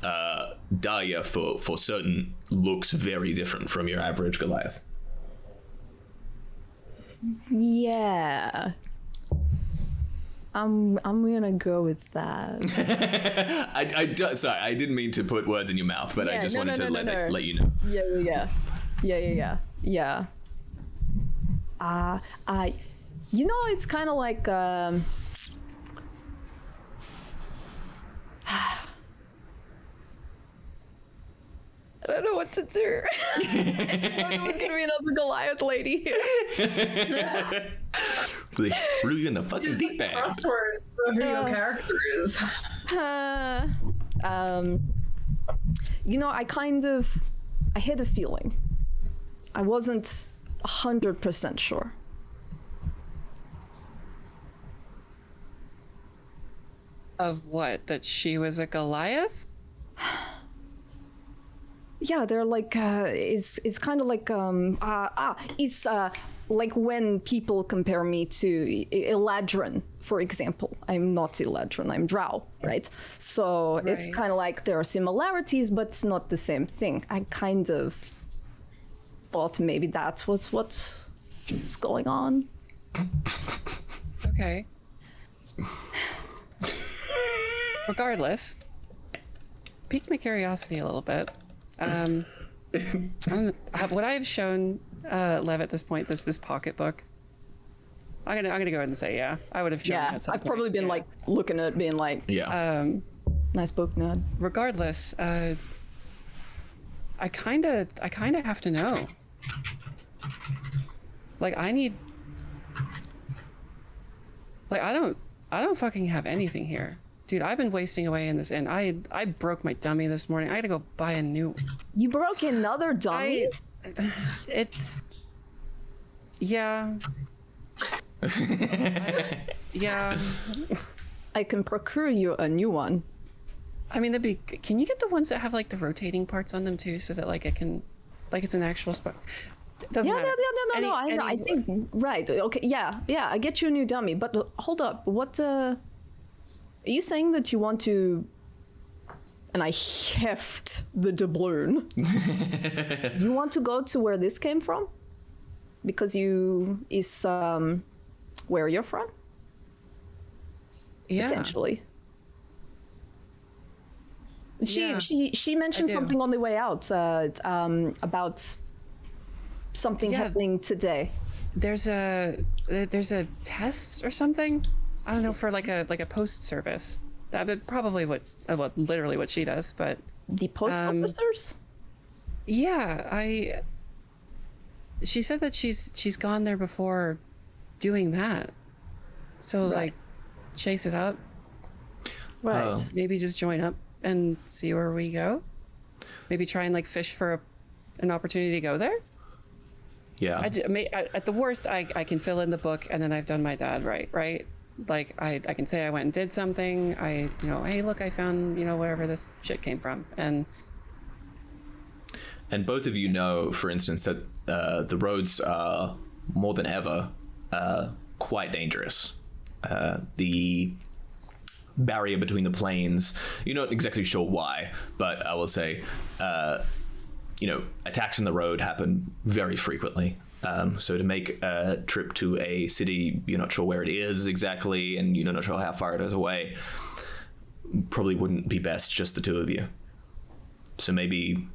Darya, for certain, looks very different from your average Goliath. Yeah. I'm gonna go with that. Sorry, I didn't mean to put words in your mouth, but I just wanted to let you know. Yeah. You know, it's kind of like I don't know what to do. I thought it was gonna be another Goliath lady here. They threw you in the fuzzy deep end. Crossword for who your character is. You know, I had a feeling. I wasn't 100% sure. Of what? That she was a Goliath? Yeah, they're like it's kind of like it's like when people compare me to Eladrin, for example. I'm not Eladrin, I'm Drow, right? So it's Right. kind of like there are similarities, but it's not the same thing. I kind of thought maybe that's what's going on. Okay. Regardless, piqued my curiosity a little bit. Would I have shown Lev at this point this pocketbook? I'm gonna go ahead and say yeah. I would have shown him Yeah, at some I've point. probably been Yeah. like looking at it, being like, Yeah. nice book, nerd. Regardless, I kind of have to know. Like I don't fucking have anything here. Dude, I've been wasting away in this inn. I broke my dummy this morning. I had to go buy a new. You broke another dummy? It's. Yeah. Yeah. I can procure you a new one. I mean, can you get the ones that have like the rotating parts on them too, so that like it's an actual spot? Doesn't Yeah, matter. no. I think right. Okay, yeah. I get you a new dummy, but hold up. What? Are you saying that you want to? And I heft the doubloon. You want to go to where this came from? Because is where you're from? Yeah. Potentially. Yeah, She mentioned I do. something on the way out about something Yeah. happening today. There's a test or something. I don't know, for like a post service. That probably literally what she does. But The post officers? yeah, she said that she's gone there before doing that. So Right. like chase it up, Right. maybe just join up and see where we go. Maybe try and like fish for an opportunity to go there. Yeah. At the worst, I can fill in the book and then I've done my dad right. Like I can say I went and did something. Hey, look, I found wherever this shit came from. And both of you know, for instance, that the roads are more than ever quite dangerous. The barrier between the plains, you're not exactly sure why, but I will say attacks on the road happen very frequently. So to make a trip to a city you're not sure where it is exactly, and you're not sure how far it is away, probably wouldn't be best just the two of you. So maybe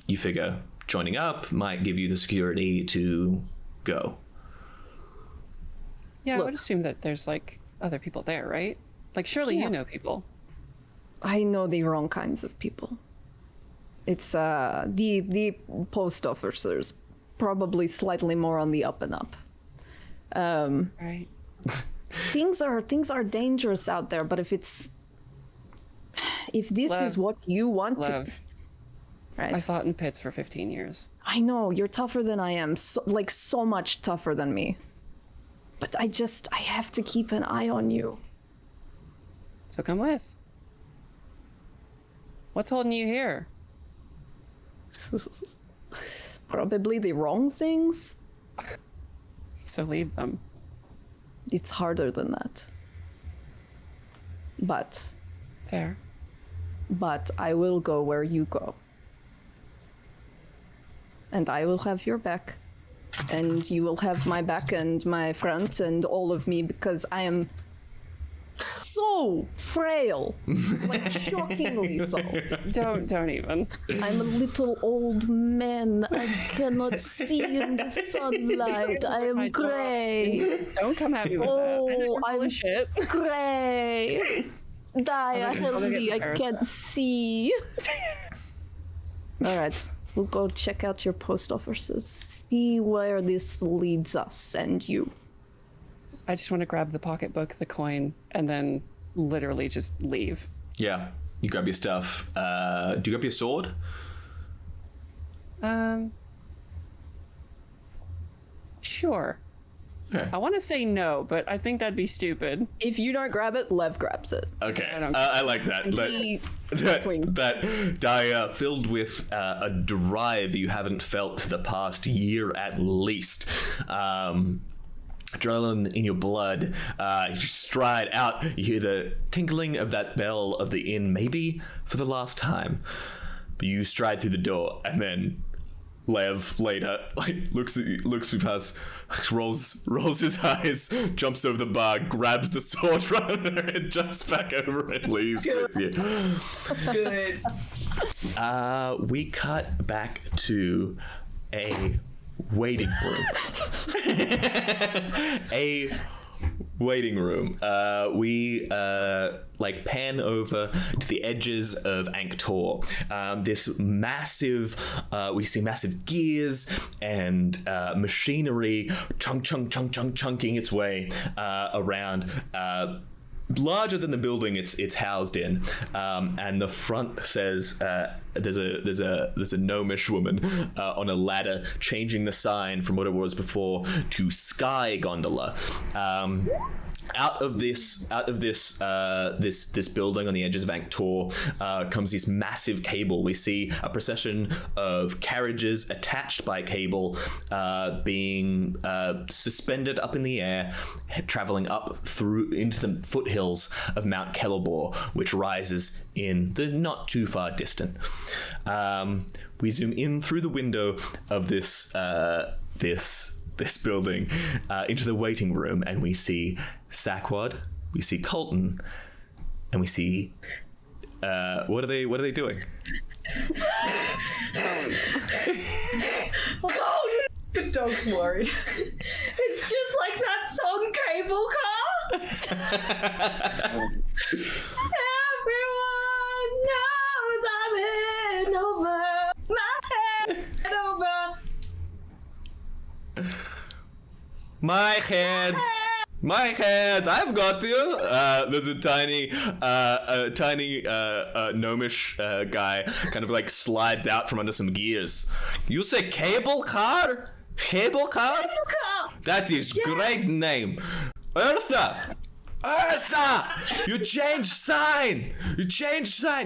you figure joining up might give you the security to go. Yeah, I would assume that there's like other people there, right? Like surely you know people. I know the wrong kinds of people. It's the post officers, probably slightly more on the up and up. Right. Things are dangerous out there, but if this Lev, is what you want Lev, to, right? I fought in pits for 15 years. I know you're tougher than I am, so much tougher than me. But I have to keep an eye on you. So come with. What's holding you here? Probably the wrong things. So leave them. It's harder than that. But Fair. I will go where you go. And I will have your back. And you will have my back and my front and all of me, because I am so frail. Like, shockingly so. Don't even. I'm a little old man. I cannot see in the sunlight. I am gray. Don't come at me with that. I think I'm full of shit. gray. Darya, I'll help get me. I the can't see. All right. We'll go check out your post offices. See where this leads us and you. I just want to grab the pocketbook, the coin, and then literally just leave. Yeah, you grab your stuff. Do you grab your sword? Sure. Okay. I want to say no, but I think that'd be stupid. If you don't grab it, Lev grabs it. Okay, I don't- I like that. He swing. That Darya, filled with a drive you haven't felt the past year at least. Adrenaline in your blood. You stride out. You hear the tinkling of that bell of the inn, maybe for the last time. But you stride through the door, and then Lev later looks past, rolls his eyes, jumps over the bar, grabs the sword from her, and jumps back over and leaves with you. Good. We cut back to a waiting room. A waiting room. We pan over to the edges of Anktor. This massive, we see massive gears and machinery chunking its way around. Larger than the building it's housed in, and the front says there's a gnomish woman on a ladder changing the sign from what it was before to Sky Gondola. Out of this building on the edges of Anktor comes this massive cable. We see a procession of carriages attached by cable being suspended up in the air, traveling up through into the foothills of Mount Kelebor, which rises in the not too far distant. We zoom in through the window of this building into the waiting room, and we see Sakwad, we see Colton, and we see what are they doing? The dog's worried. It's just like that song, Cable Car. Everyone knows I'm in over my head over. My head, I've got you. There's a tiny gnomish guy kind of like slides out from under some gears. You say cable car? Cable car? That is great name. Eartha! You changed sign.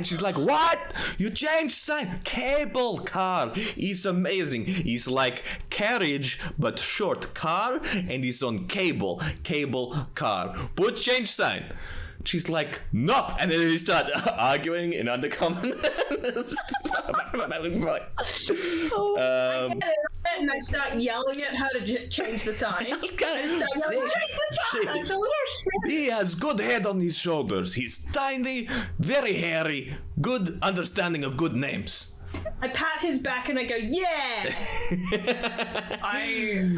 She's like, what? You changed sign. Cable car. It's amazing. It's like carriage, but short car, and it's on cable car. But change sign. She's like, no! And then they start arguing in Undercommon. And I start yelling at her to change the sign. I start yelling, change the sign. He has good head on his shoulders. He's tiny, very hairy, good understanding of good names. I pat his back and I go, yeah! I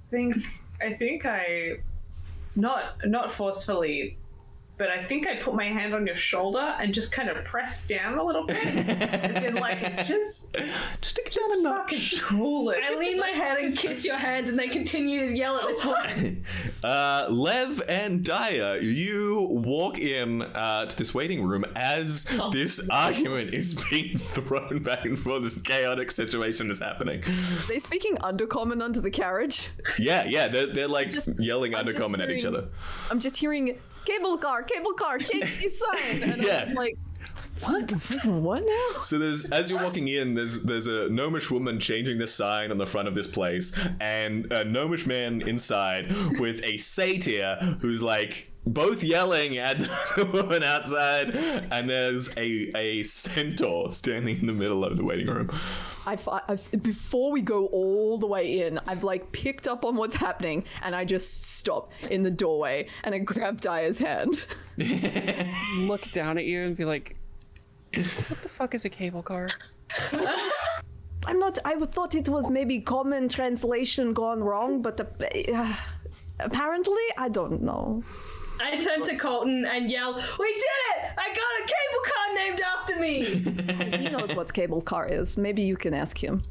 think I not forcefully, but I think I put my hand on your shoulder and just kind of press down a little bit. As in, like, just Stick it down a notch. cool it. I lean my head and kiss your hands and they continue to yell at this woman. Lev and Darya, you walk in to this waiting room as this argument is being thrown back and forth. This chaotic situation is happening. Are they speaking Undercommon under the carriage? Yeah, they're like yelling Undercommon at each hearing- other. I'm just hearing, cable car, change the sign. And Yeah. I was like, what now? So as you're walking in, there's a gnomish woman changing the sign on the front of this place, and a gnomish man inside with a satyr who's like both yelling at the woman outside, and there's a centaur standing in the middle of the waiting room. I've before we go all the way in, I've like picked up on what's happening, and I just stop in the doorway and I grab Darya's hand. Look down at you and be like, what the fuck is a cable car? I'm not. I thought it was maybe common translation gone wrong, but apparently I don't know. I turn to Colton and yell, we did it! I got a cable car named after me! He knows what cable car is. Maybe you can ask him.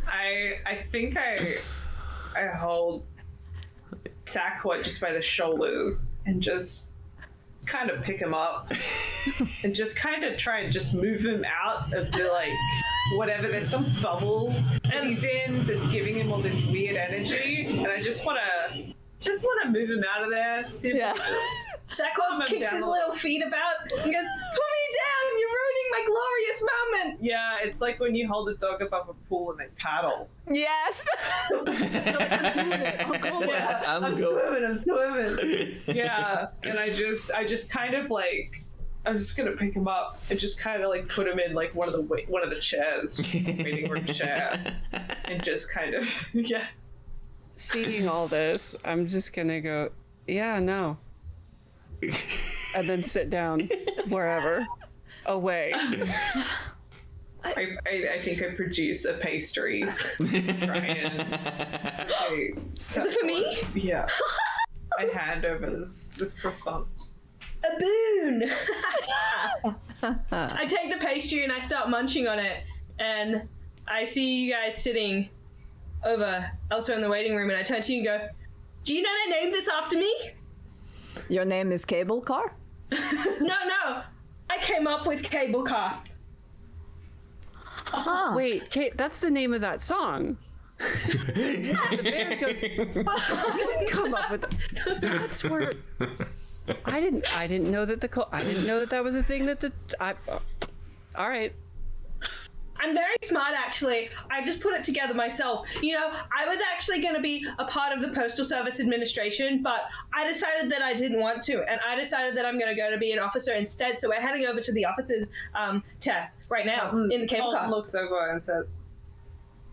I think I hold Sakura just by the shoulders and just kind of pick him up and just kind of try and just move him out of the, like, whatever, there's some bubble that he's in that's giving him all this weird energy, and I just want to move him out of there. See if Yeah. I just Sakura kicks down his a little feet about and goes, put me down! You're ruining my glorious moment! yeah, it's like when you hold a dog above a pool and they paddle. Yes. I'm doing it. I'm cool. Yeah, I'm swimming. Yeah, and I just kind of like, I'm just gonna pick him up and just kind of like put him in like one of the chairs, waiting room chair, and just kind of yeah. Seeing all this, I'm just gonna go, yeah, no. And then sit down wherever, away. I think I produce a pastry. Try and Is it for me? Yeah. I hand over this croissant. A boon! I take the pastry and I start munching on it, and I see you guys sitting over elsewhere in the waiting room, and I turn to you and go, do you know they named this after me? Your name is Cable Car? No, I came up with cable car. Huh. Wait, Kate, that's the name of that song. The band goes, I didn't come up with that. That's where I didn't know that I didn't know that was a thing that all right. I'm very smart, actually. I just put it together myself. You know, I was actually going to be a part of the Postal Service Administration, but I decided that I didn't want to, and I decided that I'm going to go to be an officer instead, so we're heading over to the officers' test right now in the cable car. Looks over and says,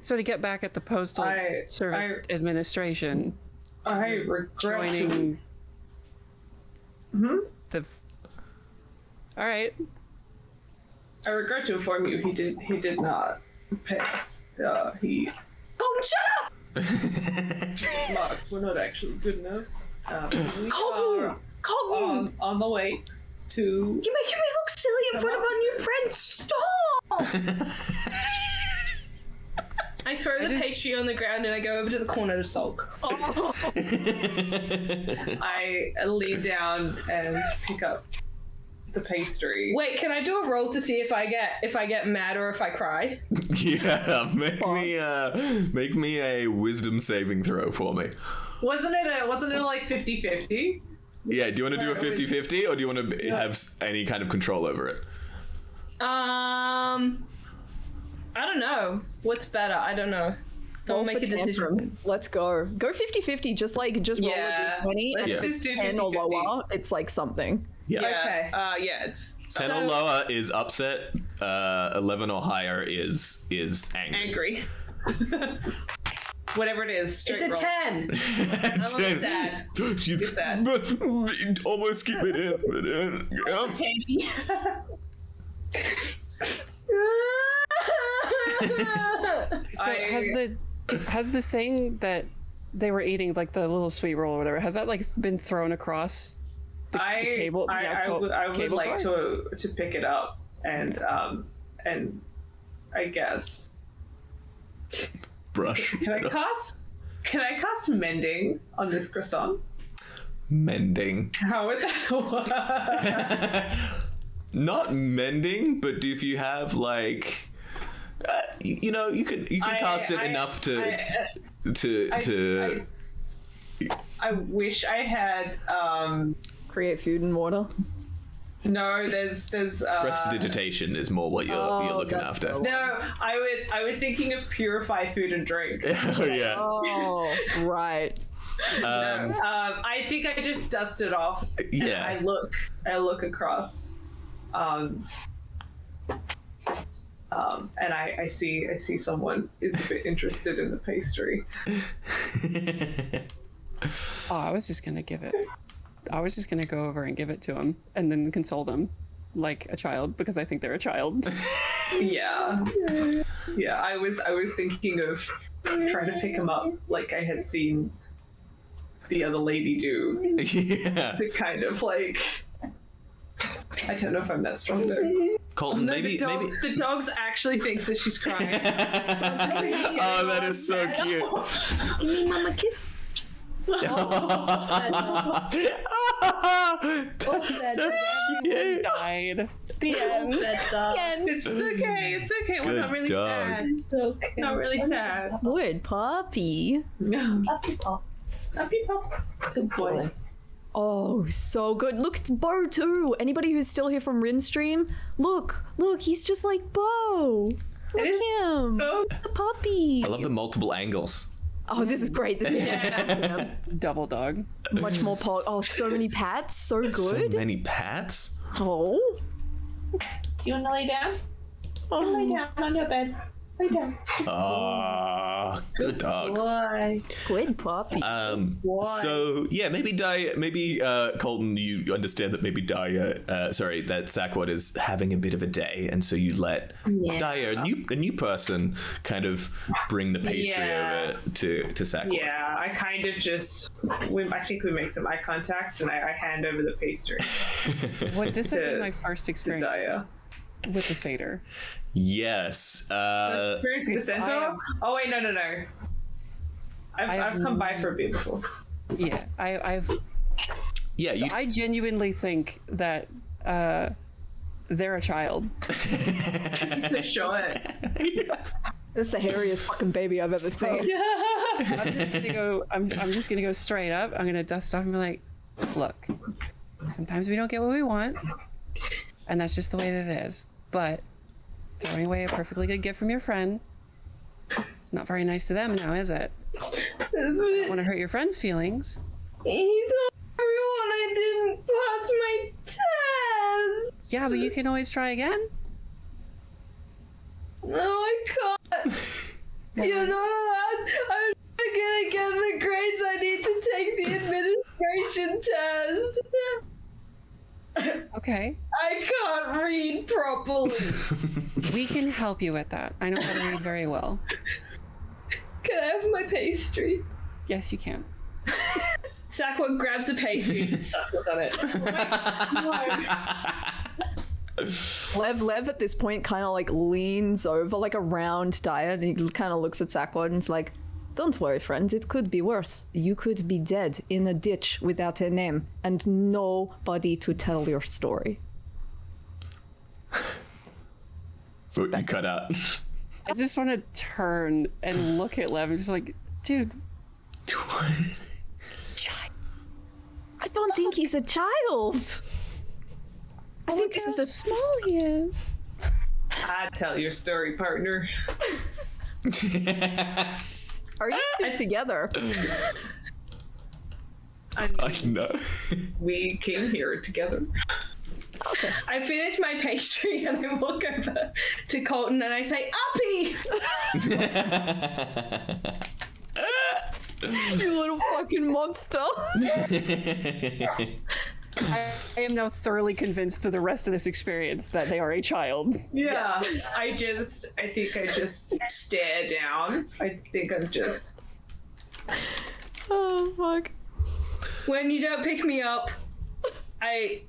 So to get back at the Postal Service Administration, I regret joining the. All right. I regret to inform you, he did not pass. He Colton, shut up! marks were not actually good enough. We Colton! are Colton! on the way to. You're making me look silly in front of our new friend. Stop! I throw the pastry on the ground and I go over to the corner to sulk. I lean down and pick up the pastry. Wait, can I do a roll to see if I get mad or if I cry? Yeah, make me a wisdom saving throw for me. Wasn't it like 50-50? Yeah, do you want to do a 50-50 or do you want to have any kind of control over it? I don't know. What's better? I don't know. Don't Roll make for a decision. tantrum. Let's go. Go 50-50, just roll Yeah. a d20, Let's and if just it's do 10 or 50-50. lower, it's like something. Yeah. Okay. Yeah, it's 10 or lower is upset. 11 or higher is angry. angry. Whatever it is, straight It's a roll. 10. I'm a bit sad. You sad. almost keep it in. Yeah. Tanky. So has the thing that they were eating, like the little sweet roll or whatever, has that like been thrown across the cable? I would cable like cord? to pick it up and I guess Brush. can I cast mending on this croissant? Mending. How would that work? Not mending, but if you have like, you know, you could cast it enough to. I wish I had. Create food and water. No, there's. Prestidigitation is more what you're looking that's after. the No, I was thinking of purify food and drink. Oh yeah. Oh, right. I think I just dust it off. Yeah. And I look across. And I see someone is a bit interested in the pastry. Oh, I was just gonna go over and give it to him and then console them like a child, because I think they're a child. Yeah. Yeah, I was thinking of trying to pick him up like I had seen the other lady do. Yeah. The kind of like, I don't know if I'm that strong though. Colton, No, maybe. the dogs actually thinks that she's crying. Oh, that is so cute. Give me mama kiss. That's so cute. Died. The end. It's okay. It's okay. We're not Good really dog. sad. It's okay. Not really sad. Good puppy. Puppy pop. Happy pop. Good boy. Oh, so good. Look, it's Bo too. Anybody who's still here from Rin stream, look, he's just like Bo. Look is at him. Bo. The puppy. I love the multiple angles. Oh, this is great. This is yeah. Double dog. Much more Oh, so many pats. So good. So many pats. Oh. Do you want to lay down? Lay Oh, down on your bed. Lay down. Ah, good dog. Boy. good puppy. So yeah, maybe Colton, you understand that maybe Darya, that Sakura is having a bit of a day, and so you let Darya, a new person, kind of bring the pastry over to Sakura. Yeah, I kind of just, I think we make some eye contact and I hand over the pastry This has To- been my first to experience Darya. with the satyr. Yes. Experience with the I centaur? am- Oh wait, no. I've come by for a beer before. Yeah, Yeah. You, I genuinely think that they're a child. This is so short. This is the hairiest fucking baby I've ever seen. I'm just gonna go straight up. I'm gonna dust off and be like, look, sometimes we don't get what we want, and that's just the way that it is. But throwing away a perfectly good gift from your friend, it's not very nice to them now, is it? Don't want to hurt your friend's feelings. He told everyone I didn't pass my test. Yeah, but you can always try again. No, I can't. You're not allowed. I'm not gonna get the grades I need to take the administration test. Okay, I can't read properly. we can help you with that. I know how to read very well. Can I have my pastry? Yes, you can. Sakura grabs the pastry and just suckles on it. Lev at this point kind of like leans over like around Darya, and he kind of looks at Sakura and is like, don't worry, friends, it could be worse. You could be dead in a ditch without a name and nobody to tell your story. so you cut out. I just want to turn and look at Lev and just like, dude, I don't think he's a child. I think this is a small he is. I tell your story, partner. Are you two together? I mean, I know. we came here together. Okay. I finish my pastry and I walk over to Colton and I say, Uppy! You little fucking monster. I am now thoroughly convinced through the rest of this experience that they are a child. Yeah. I think I just stare down. I think I'm just. Oh, fuck. When you don't pick me up, I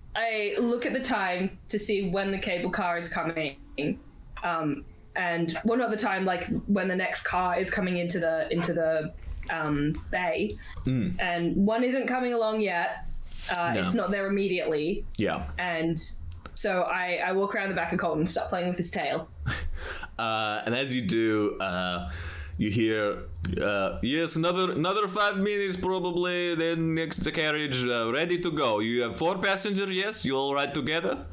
look at the time to see when the cable car is coming. And well, not the time, like when the next car is coming into the bay. And one isn't coming along yet. No. It's not there immediately. Yeah. And so I walk around the back of Colton and start playing with his tail. And as you do, you hear, yes, another 5 minutes probably, then next the carriage ready to go. You have 4 passengers, yes? You all ride together?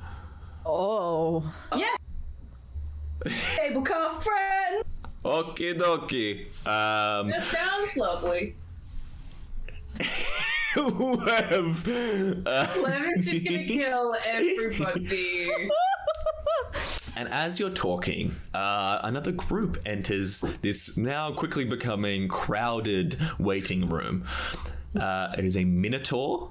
Oh. Yeah. Cable car friend. Okie dokie. That sounds lovely. Who have... Lem is just gonna kill everybody. And as you're talking, another group enters this now quickly becoming crowded waiting room. It is a minotaur,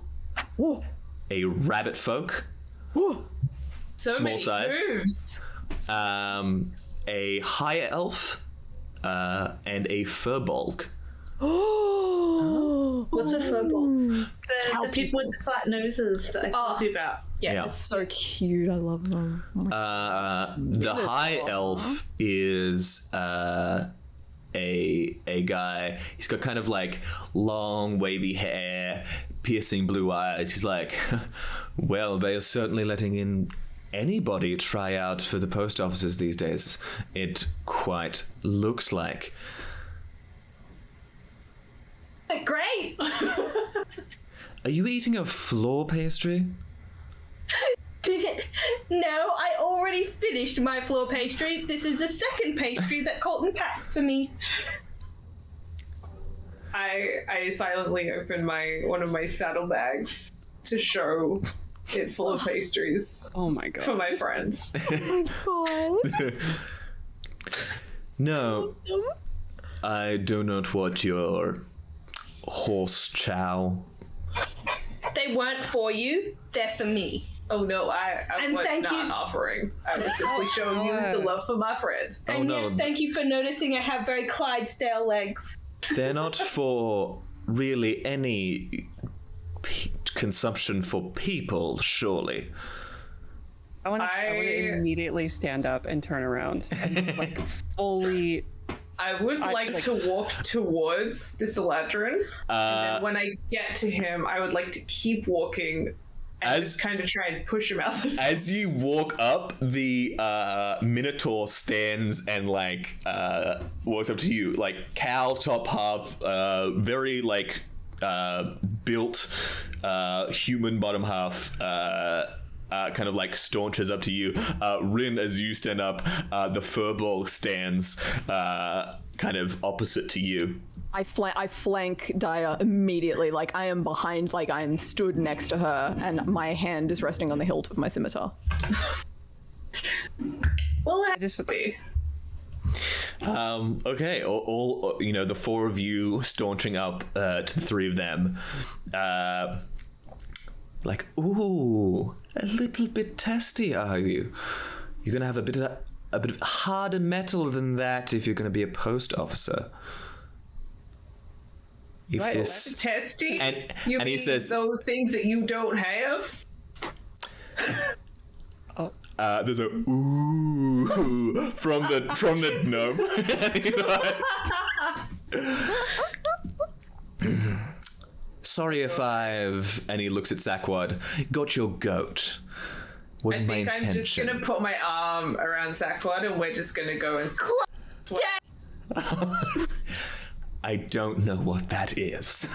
a rabbit folk, So many Small-sized. moves. A high elf, and a furbolg. What's a furball? The people with the flat noses that I told you about. Yeah. So cute. I love them. Oh my The high elf is a guy. He's got kind of like long wavy hair, piercing blue eyes. He's like, well, they are certainly letting in anybody try out for the post offices these days. It quite looks like. Great. Are you eating a floor pastry? No, I already finished my floor pastry. This is the second pastry that Colton packed for me. I silently open one of my saddlebags to show it full of pastries Oh my god. for my friend. god. No, I do not want your horse chow. They weren't for you, they're for me. Oh no, I And was thank not you. offering. I was simply showing you the love for my friend. Oh, And no. yes, thank you for noticing I have very Clydesdale legs. They're not for really any consumption for people, surely. I want to immediately stand up and turn around and just like fully. I would like to walk towards this Eladrin, and then when I get to him, I would like to keep walking and just kind of try and push him out. As you walk up, the Minotaur stands and like walks up to you, like cow top half, very like built, human bottom half. Kind of like staunches up to you. Rin, as you stand up, the furball stands kind of opposite to you. I flank Darya immediately. Like I am behind, like I am stood next to her, and my hand is resting on the hilt of my scimitar. Well, I just Okay, all you know, the 4 of you staunching up to the 3 of them. Like, ooh, a little bit testy, are you? You're gonna have a bit of harder metal than that if you're gonna be a post officer. If Right, this testy. and You and he mean says, those things that you don't have. there's a ooh from the gnome. Sorry if I've, and he looks at Zakwad, got your goat. Was I my think intention. I'm just gonna put my arm around Sakwad and we're just gonna go and. I don't know what that is.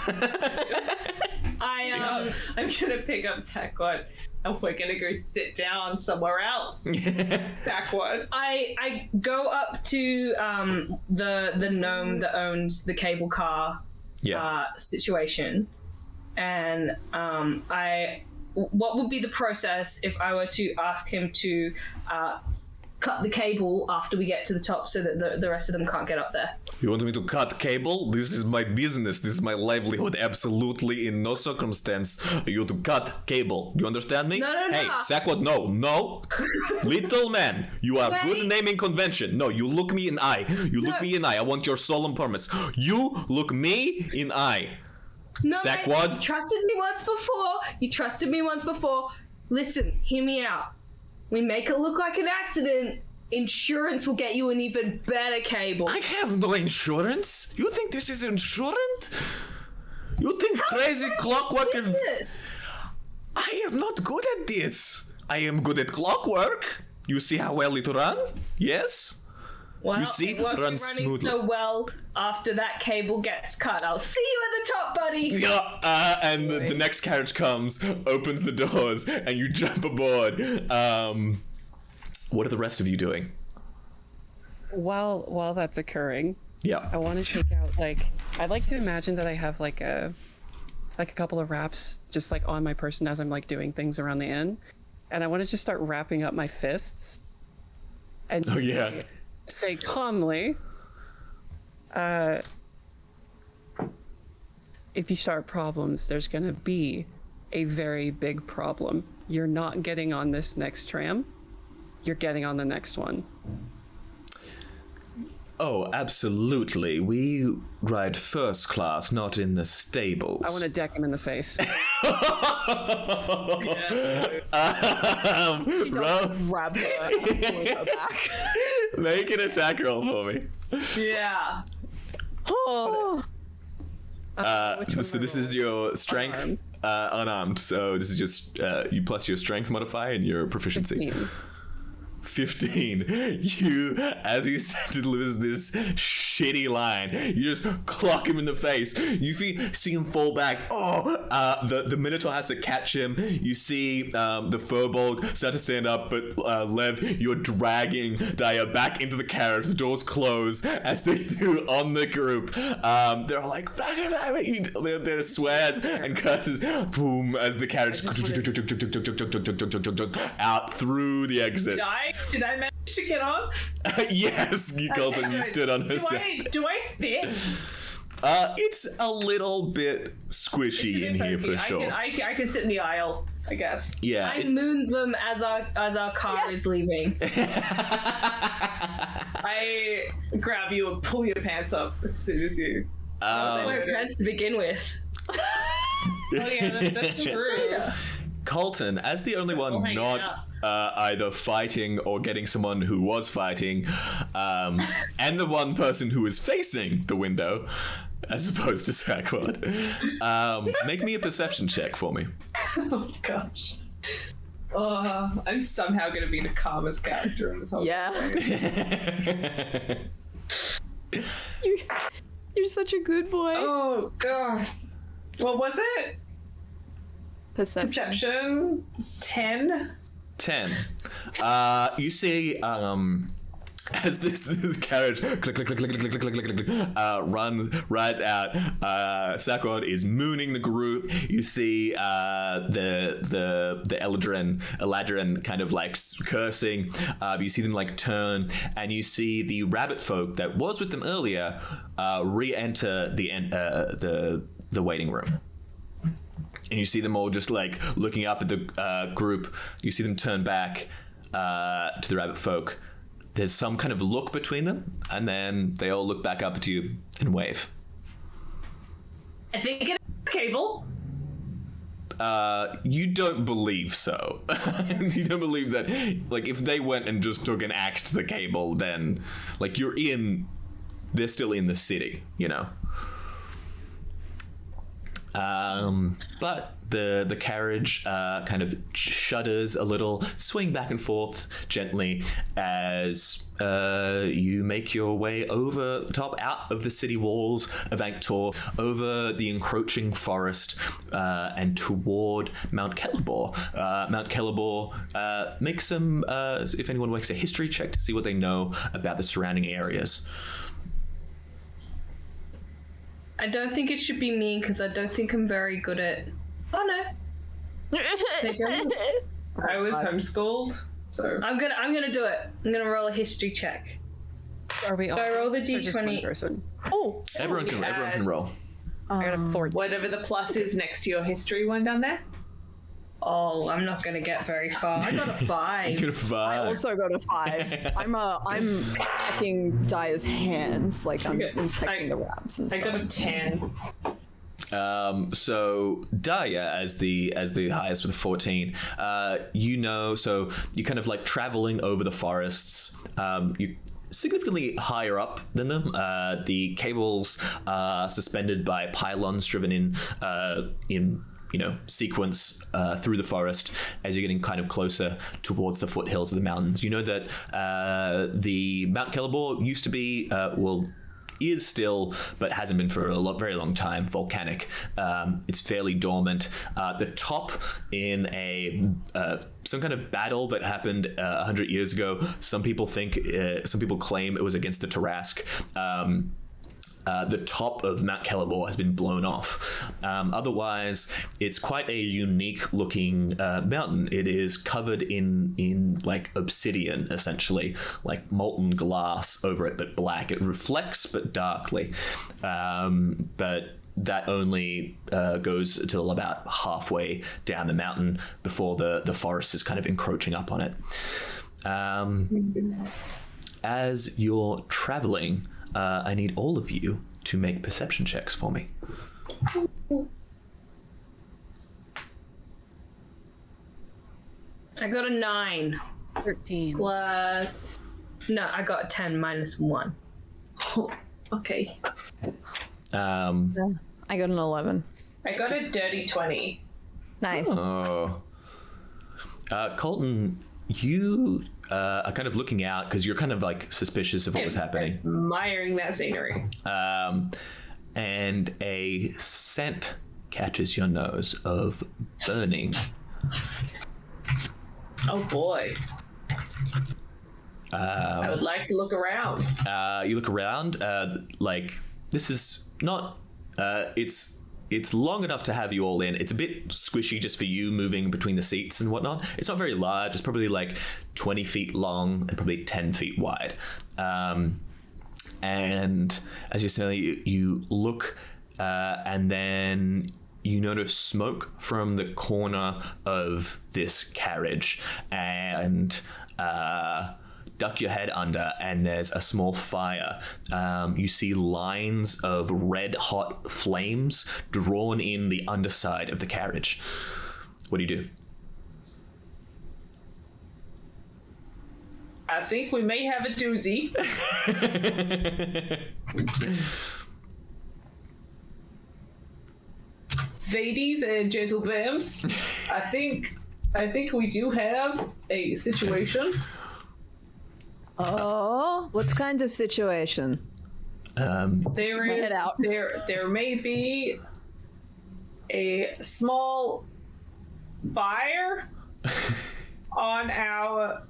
I I'm gonna pick up Sakwad and we're gonna go sit down somewhere else. Backward. I go up to the gnome that owns the cable car situation, and what would be the process if I were to ask him to cut the cable after we get to the top so that the rest of them can't get up there? You want me to cut cable? This is my business. This is my livelihood. Absolutely, in no circumstance are you to cut cable. You understand me? No. Hey, Sakura, no. Little man, you are good naming convention. No, you look me in eye. You look me in eye. I want your solemn promise. You look me in eye. No, Sakura. you trusted me once before. Listen, hear me out. We make it look like an accident. Insurance will get you an even better cable. I have no insurance. You think this is insurance? You think crazy clockwork is... I am not good at this. I am good at clockwork. You see how well it runs? Yes? Well, You see, it won't be runs running smoothly. so well after that cable gets cut. I'll see you at the top, buddy. Yeah, and the next carriage comes, opens the doors, and you jump aboard. What are the rest of you doing? While that's occurring, Yeah. I want to take out I'd like to imagine that I have a couple of wraps just on my person as I'm doing things around the inn, and I want to just start wrapping up my fists. And Oh, yeah. say calmly, if you start problems, there's gonna be a very big problem. You're not getting on this next tram. You're getting on the next one. Oh, absolutely. We ride first class, not in the stables. I want to deck him in the face. Roll, Grab her and pull her back. make an attack roll for me. Yeah. Oh, Which one So am I this is rolling? your strength, unarmed. So this is just you plus your strength modifier and your proficiency. 15. You, as he delivers this shitty line, you just clock him in the face. You see him fall back. The Minotaur has to catch him. You see the Furbolg start to stand up, but Lev, you're dragging Darya back into the carriage. The doors close, as they do on the group. They're all like, there swears and curses. Boom, as the carriage out through the exit. Did I manage to get on? Yes, you Colton, you stood on her side. Do I fit? It's a little bit squishy in here for sure. I can sit in the aisle, I guess. Yeah. I mooned them as our car is leaving. I grab you and pull your pants up as soon as you. Wear pants to begin with. Oh yeah, that's true. Colton, as the only one hang not either fighting or getting someone who was fighting, and the one person who is facing the window, as opposed to Sakura, make me a perception check for me. Oh gosh. I'm somehow gonna be the calmest character in this whole yeah. thing. You're such a good boy. Oh god. What was it? Perception 10. 10. You see, as this carriage click, click, click, click, click, click, click, click, click, click, rides out, Sakura is mooning the group. You see the Eladrin kind of cursing. You see them turn, and you see the rabbit folk that was with them earlier re-enter the waiting room. And you see them all just looking up at the group. You see them turn back to the rabbit folk. There's some kind of look between them, and then they all look back up at you and wave. I think it's a cable. You don't believe so. You don't believe that, if they went and just took and axed the cable, then, they're still in the city, you know? But the carriage kind of shudders a little, swing back and forth gently as you make your way over top, out of the city walls of Anktor, over the encroaching forest, and toward Mount Celeborn. Mount Celeborn, make some, if anyone makes a history check to see what they know about the surrounding areas. I don't think it should be me because I don't think I'm very good at. Oh no! I was homeschooled, so I'm gonna do it. I'm gonna roll a history check. Are we all? So I roll the or just one d20. person? Oh, Everyone can roll. I got a 14. whatever the plus is next to your history one down there. Oh, I'm not gonna get very far. I got a 5. Good I vibe. also got a 5. I'm checking Darya's hands, like I'm Okay. inspecting the wraps and I stuff. got a 10. So Darya, as the highest with a 14, so you're kind of like traveling over the forests. You significantly higher up than them. The cables are suspended by pylons driven in sequence through the forest as you're getting kind of closer towards the foothills of the mountains. You know that the Mount Celeborn used to be, is still, but hasn't been for a very long time, volcanic. It's fairly dormant. The top in some kind of battle that happened 100 years ago. Some people claim it was against the Tarrasque. The top of Mount Celeborn has been blown off. Otherwise, it's quite a unique looking mountain. It is covered in like obsidian, essentially, like molten glass over it, but black. It reflects, but darkly. But that only goes till about halfway down the mountain before the forest is kind of encroaching up on it. As you're traveling, I need all of you to make perception checks for me. I got a 9. 13. Plus. No, I got a 10 minus 1. Okay. I got an 11. I got a dirty 20. Nice. Colton, you are kind of looking out because you're kind of like suspicious of what was happening. Admiring that scenery. And a scent catches your nose of burning. Oh boy. I would like to look around. You look around, like this is not. It's long enough to have you all in. It's a bit squishy just for you moving between the seats and whatnot. It's not very large. It's probably like 20 feet long and probably 10 feet wide. And as you're saying, you look, and then you notice smoke from the corner of this carriage, and duck your head under, and there's a small fire. You see lines of red hot flames drawn in the underside of the carriage. What do you do? I think we may have a doozy. Ladies and gentlemen, I think we do have a situation. Oh, what kind of situation? There my is head out. there may be a small fire on our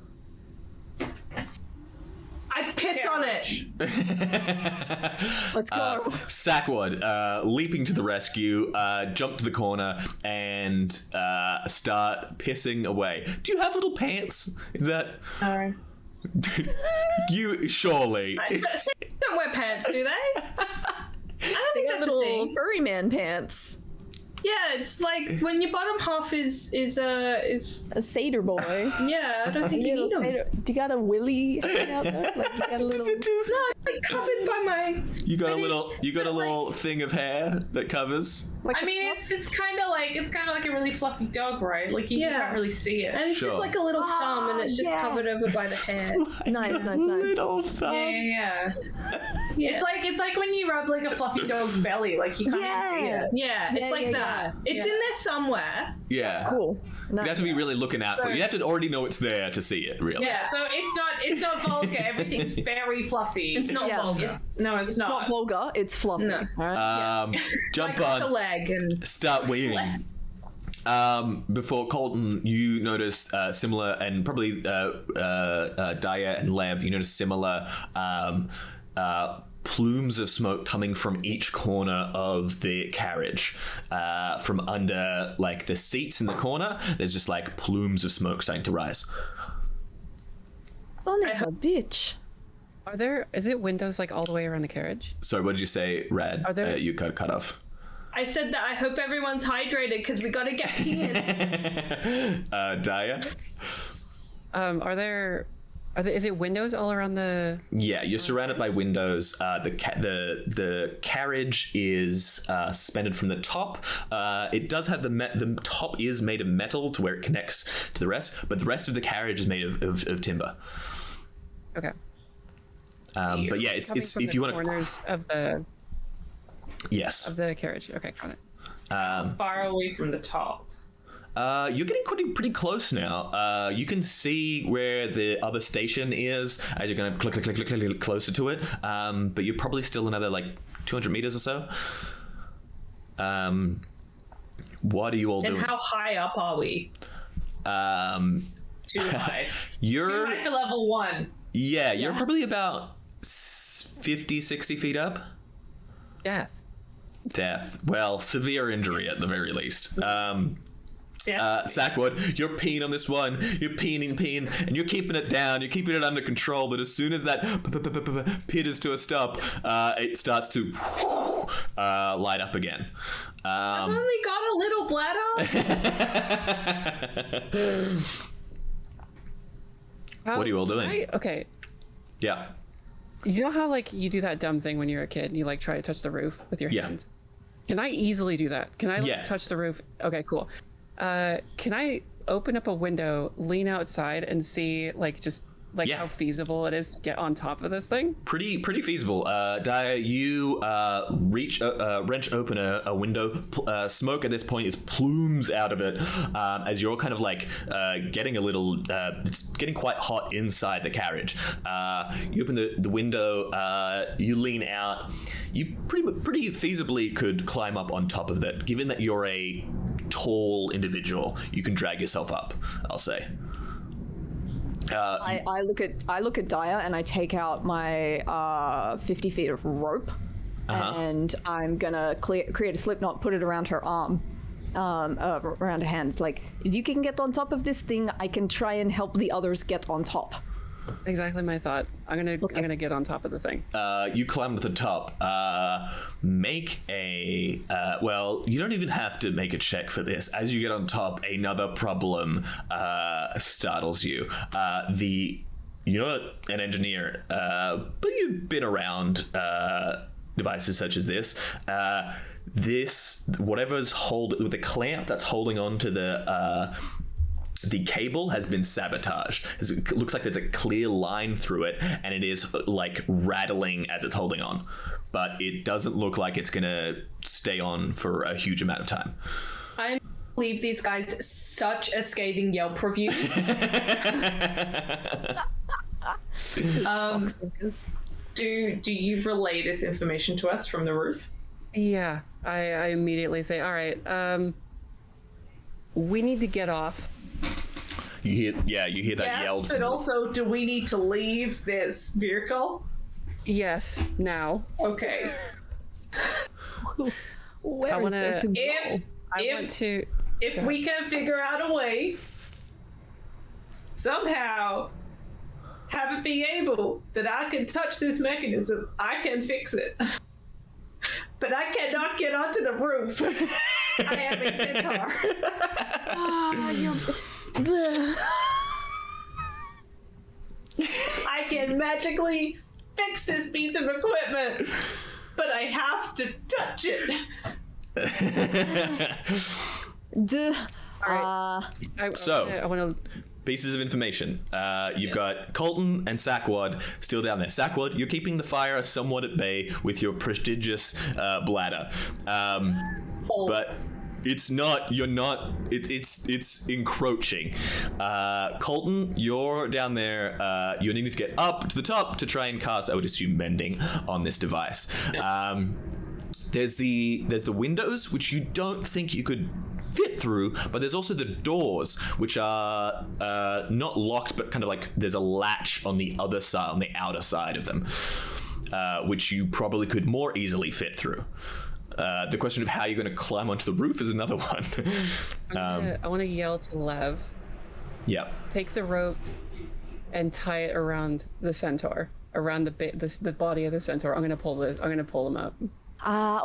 I piss on it. Let's go. Sackwood, leaping to the rescue, jump to the corner and start pissing away. Do you have little pants? Is that you? Surely. Don't wear pants, do they? I don't They think got that's a little thing. furry man pants. Yeah, it's like when your bottom half is A satyr boy. yeah. I don't think you need them. Do you got a willy hanging out there? Like you got a little. No, it's like covered by my. You got a little thing of hair that covers. I mean, it's kind of like a really fluffy dog, right? Like you Yeah. can't really see it. And it's Sure. just like a little thumb, and it's just yeah. covered over by the hair. Nice. Little thumb. Yeah. It's like when you rub like a fluffy dog's belly, like you can't even see it. Yeah, it's like that. It's in there somewhere. Yeah. Cool. You have to be really looking out for it. You have to already know it's there to see it, really. Yeah, so it's not vulgar. Everything's very fluffy. It's not vulgar. It's It's not vulgar, it's fluffy. No. All right? Jump Like a on, leg and start weaving. Before Colton, you notice similar, and probably Darya and Lev, you notice similar plumes of smoke coming from each corner of the carriage. From under like the seats in the corner, there's just like plumes of smoke starting to rise. Son of a bitch. Is it windows like all the way around the carriage? Sorry, what did you say, Rad? Are there- You got cut off. I said that I hope everyone's hydrated because we gotta get in. Darya? Is it windows all around the? Yeah, you're surrounded by windows. The carriage is suspended from the top. It does have the top is made of metal to where it connects to the rest, but the rest of the carriage is made of timber. Okay. But yeah, it's Coming from if the you want corners of the the carriage. Okay, got it. far away from the top. You're getting pretty close now. You can see where the other station is as you're going to click closer to it. But you're probably still another like 200 meters or so. What are you all And doing? how high up are we? Too high. You're Too high for level 1. yeah, you're probably about 50, 60 feet up. Yes. Death. Well, severe injury at the very least. Yeah. Sackwood, you're peeing on this one. You're peeing, and you're keeping it down. You're keeping it under control. But as soon as that pitters to a stop, it starts to light up again. I've only got a little bladder. What are you all doing? Okay. Yeah. You know how like you do that dumb thing when you're a kid and you like try to touch the roof with your Yeah. hands? Can I easily do that? Can I like, Yeah. touch the roof? Okay, cool. Can I open up a window, lean outside, and see like just like Yeah. how feasible it is to get on top of this thing? Pretty feasible. Darya, you wrench open a window. Smoke at this point is plumes out of it as you're kind of like getting a little. It's getting quite hot inside the carriage. You open the window. You lean out. You pretty feasibly could climb up on top of it. Given that you're a tall individual, you can drag yourself up. I'll say. I look at Darya and I take out my 50 feet of rope, and I'm gonna create a slip knot, put it around her arm, around her hands. Like, if you can get on top of this thing, I can try and help the others get on top. Exactly my thought. I'm gonna get on top of the thing. You climb to the top. Make a well. You don't even have to make a check for this. As you get on top, another problem startles you. You're not an engineer, but you've been around devices such as this. Whatever's with the clamp that's holding on to the cable has been sabotaged. It looks like there's a clear line through it, and it is like rattling as it's holding on. But it doesn't look like it's gonna stay on for a huge amount of time. I leave these guys such a scathing Yelp review. Do you relay this information to us from the roof? Yeah, I immediately say, all right, we need to get off. You hear that Yes, yelled. but also, do we need to leave this vehicle? Yes, now. Okay. Where is there to go? If we can figure out a way, somehow, have it be able that I can touch this mechanism, I can fix it. But I cannot get onto the roof. I am a centaur. I can magically fix this piece of equipment, but I have to touch it. All right. I So- want to pieces of information. You've got Colton and Sakwad still down there. Sakwad, you're keeping the fire somewhat at bay with your prestigious bladder. But it's not, you're not, it's encroaching. Colton, you're down there, you're needing to get up to the top to try and cast, I would assume, mending on this device. There's the windows, which you don't think you could fit through, but there's also the doors, which are not locked, but kind of like there's a latch on the other side, on the outer side of them, which you probably could more easily fit through. The question of how you're going to climb onto the roof is another one. I want to yell to Lev. Yeah. Take the rope and tie it around the centaur, around the body of the centaur. I'm going to pull him up.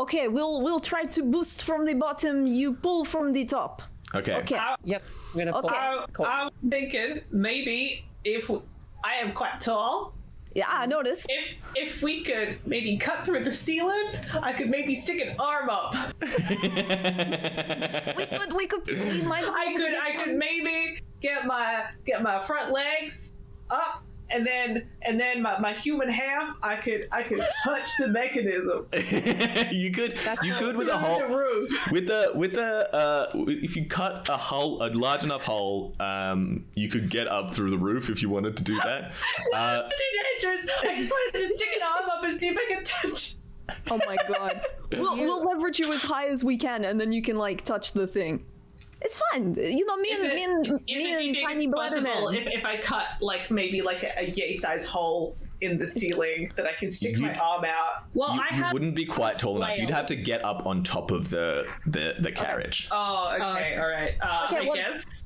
Okay, we'll try to boost from the bottom. You pull from the top. Okay. Yep. I'm going to pull. Okay. I'm thinking maybe if I am quite tall. Yeah, I noticed. If we could maybe cut through the ceiling, I could maybe stick an arm up. we could. I could maybe get my front legs up, and then my human half. I could touch the mechanism. you could with a hole. If you cut a large enough hole, you could get up through the roof if you wanted to do that. Teenagers, I just wanted to stick an arm up and see if I could touch. Oh my god. We'll leverage you as high as we can, and then you can like touch the thing. It's fine. You know, me and Tiny Bladder Man. If I cut like maybe like a yay size hole in the ceiling that I can stick my arm out. Well, you wouldn't be quite tall enough. You'd have to get up on top of the carriage. Oh, okay, all right. Okay, I guess.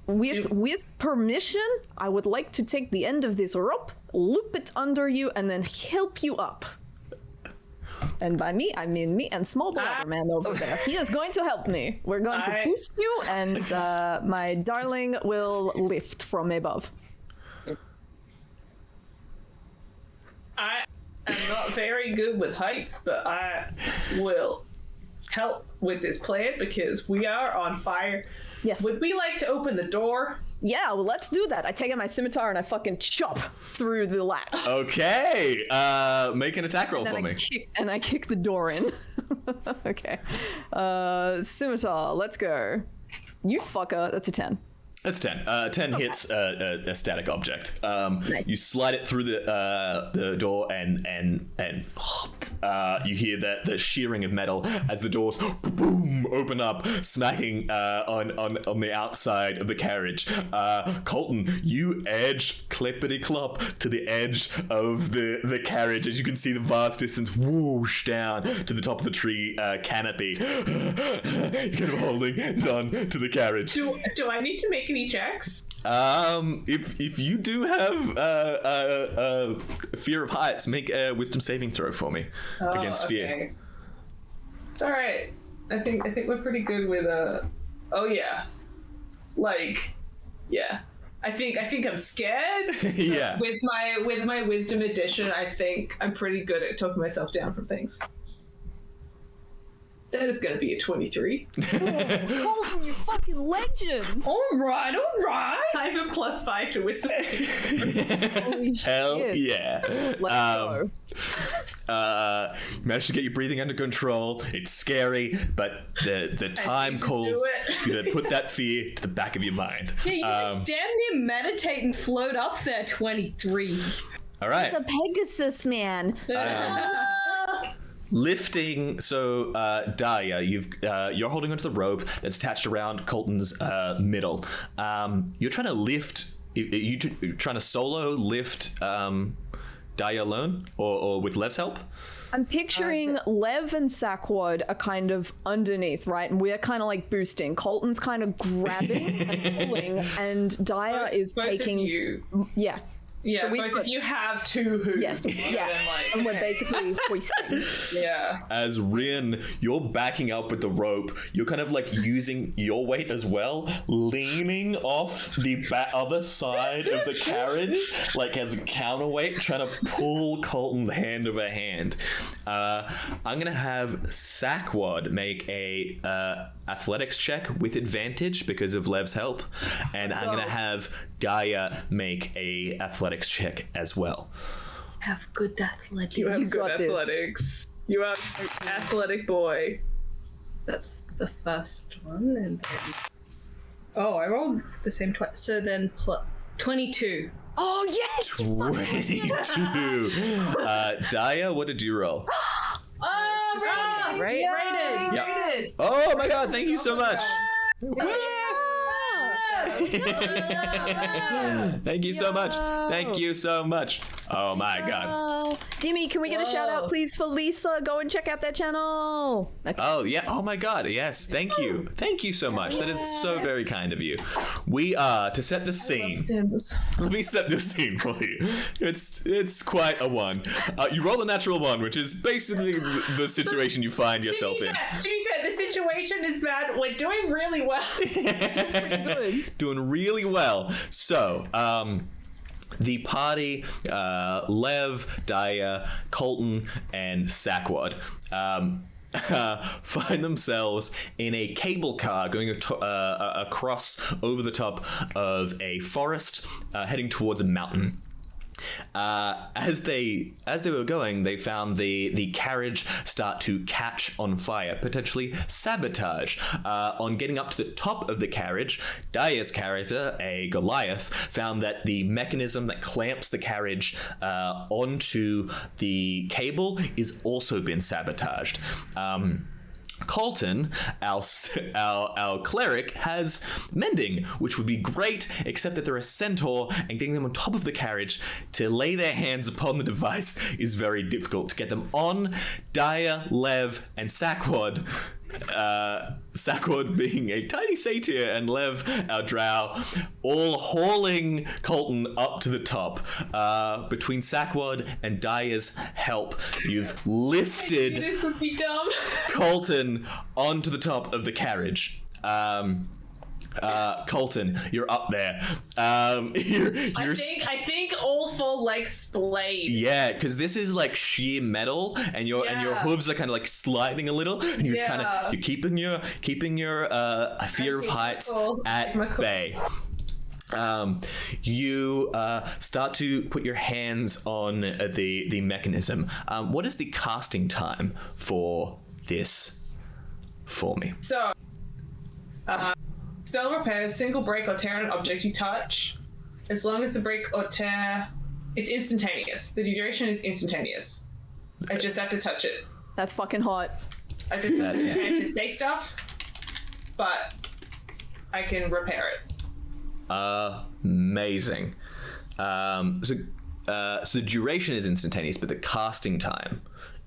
With permission, I would like to take the end of this rope, loop it under you, and then help you up. And by me, I mean me and Small Bladder Man over there. He is going to help me. We're going to boost you, and my darling will lift from above. I am not very good with heights, but I will help with this plan because we are on fire. Yes. Would we like to open the door? Yeah, well, let's do that. I take out my scimitar and I fucking chop through the latch. Okay. Make an attack roll for me. I kick the door in. Okay. Scimitar, let's go. You fucker, that's a 10. That's 10. 10 hits a static object. Nice. You slide it through the door and you hear the shearing of metal as the doors boom open up, smacking on the outside of the carriage. Colton, you edge clippity clop to the edge of the carriage as you can see the vast distance whoosh down to the top of the tree canopy. You're kind of holding on to the carriage. Do I need to make any checks? If you do have fear of heights, make a wisdom saving throw for me against fear. It's all right. I think we're pretty good with oh yeah, like yeah. I think I'm scared. Yeah. With my wisdom addition, I think I'm pretty good at talking myself down from things. That is gonna be a 23. Colton, you fucking legend! All right. I have a +5 to wisdom. Holy Hell shit. yeah. Let's go. Managed to get your breathing under control. It's scary, but the time calls you to put that fear to the back of your mind. Yeah, you damn near meditate and float up there, 23. All right. It's a Pegasus man. Lifting, so Darya, you're holding onto the rope that's attached around Colton's middle. You're trying to lift. You trying to solo lift Darya alone, or with Lev's help? I'm picturing Lev and Sakwad are kind of underneath, right? And we're kind of like boosting. Colton's kind of grabbing and pulling, and Darya is taking. You. Yeah. Yeah, So we've both got- of you have 2 hooves. Yes, yeah. Then, like, And we're basically hoisting. yeah. As Rin, you're backing up with the rope. You're kind of like using your weight as well, leaning off the other side of the carriage, like as a counterweight, trying to pull Colton's hand over hand. I'm gonna have Sakwad make a athletics check with advantage because of Lev's help, and I'm gonna have Darya make a athletics check as well. Have good athletics. You have You good got this. athletics. You are an athletic boy. That's the first one, and then... Oh, I rolled the same twice. So then 22. Oh, yes! 22. Darya, what did you roll? Oh, Right? Rated. Yeah. rated. Oh my god, thank you so much. Thank you so much. Thank you so much. Oh my god. Oh, Dimmy, can we get a shout out, please, for Lisa? Go and check out their channel. Okay. Oh yeah. Oh my god. Yes. Thank you. Thank you so much. That is so very kind of you. We are to set the scene. Sims. Let me set the scene for you. It's quite a one. You roll a natural one, which is basically the situation you find yourself in. To be fair, the situation is bad. We're doing really well. Good. Doing really well. So, the party, Lev, Darya, Colton, and Sakwad, find themselves in a cable car going across over the top of a forest, heading towards a mountain. As they were going, they found the carriage start to catch on fire, potentially sabotage. On getting up to the top of the carriage, Darya's character, a Goliath, found that the mechanism that clamps the carriage onto the cable is also been sabotaged. Colton, our cleric, has mending, which would be great, except that they're a centaur, and getting them on top of the carriage to lay their hands upon the device is very difficult. To get them on, Darya, Lev, and Sakwad, Sakwad being a tiny satyr, and Lev, our drow, all hauling Colton up to the top. Between Sakwad and Darya's help, you've lifted This would be dumb. Colton onto the top of the carriage. Colton, you're up there. I think all 4 legs splayed. Yeah, because this is like sheer metal, and your hooves are kind of like sliding a little, and you're you're keeping your fear of heights at bay. You start to put your hands on the mechanism. What is the casting time for this for me? So, spell repair, single break or tear on an object you touch. As long as the break or tear, it's instantaneous. The duration is instantaneous. I just have to touch it. That's fucking hot. I have to say stuff, but I can repair it. Amazing. So the duration is instantaneous, but the casting time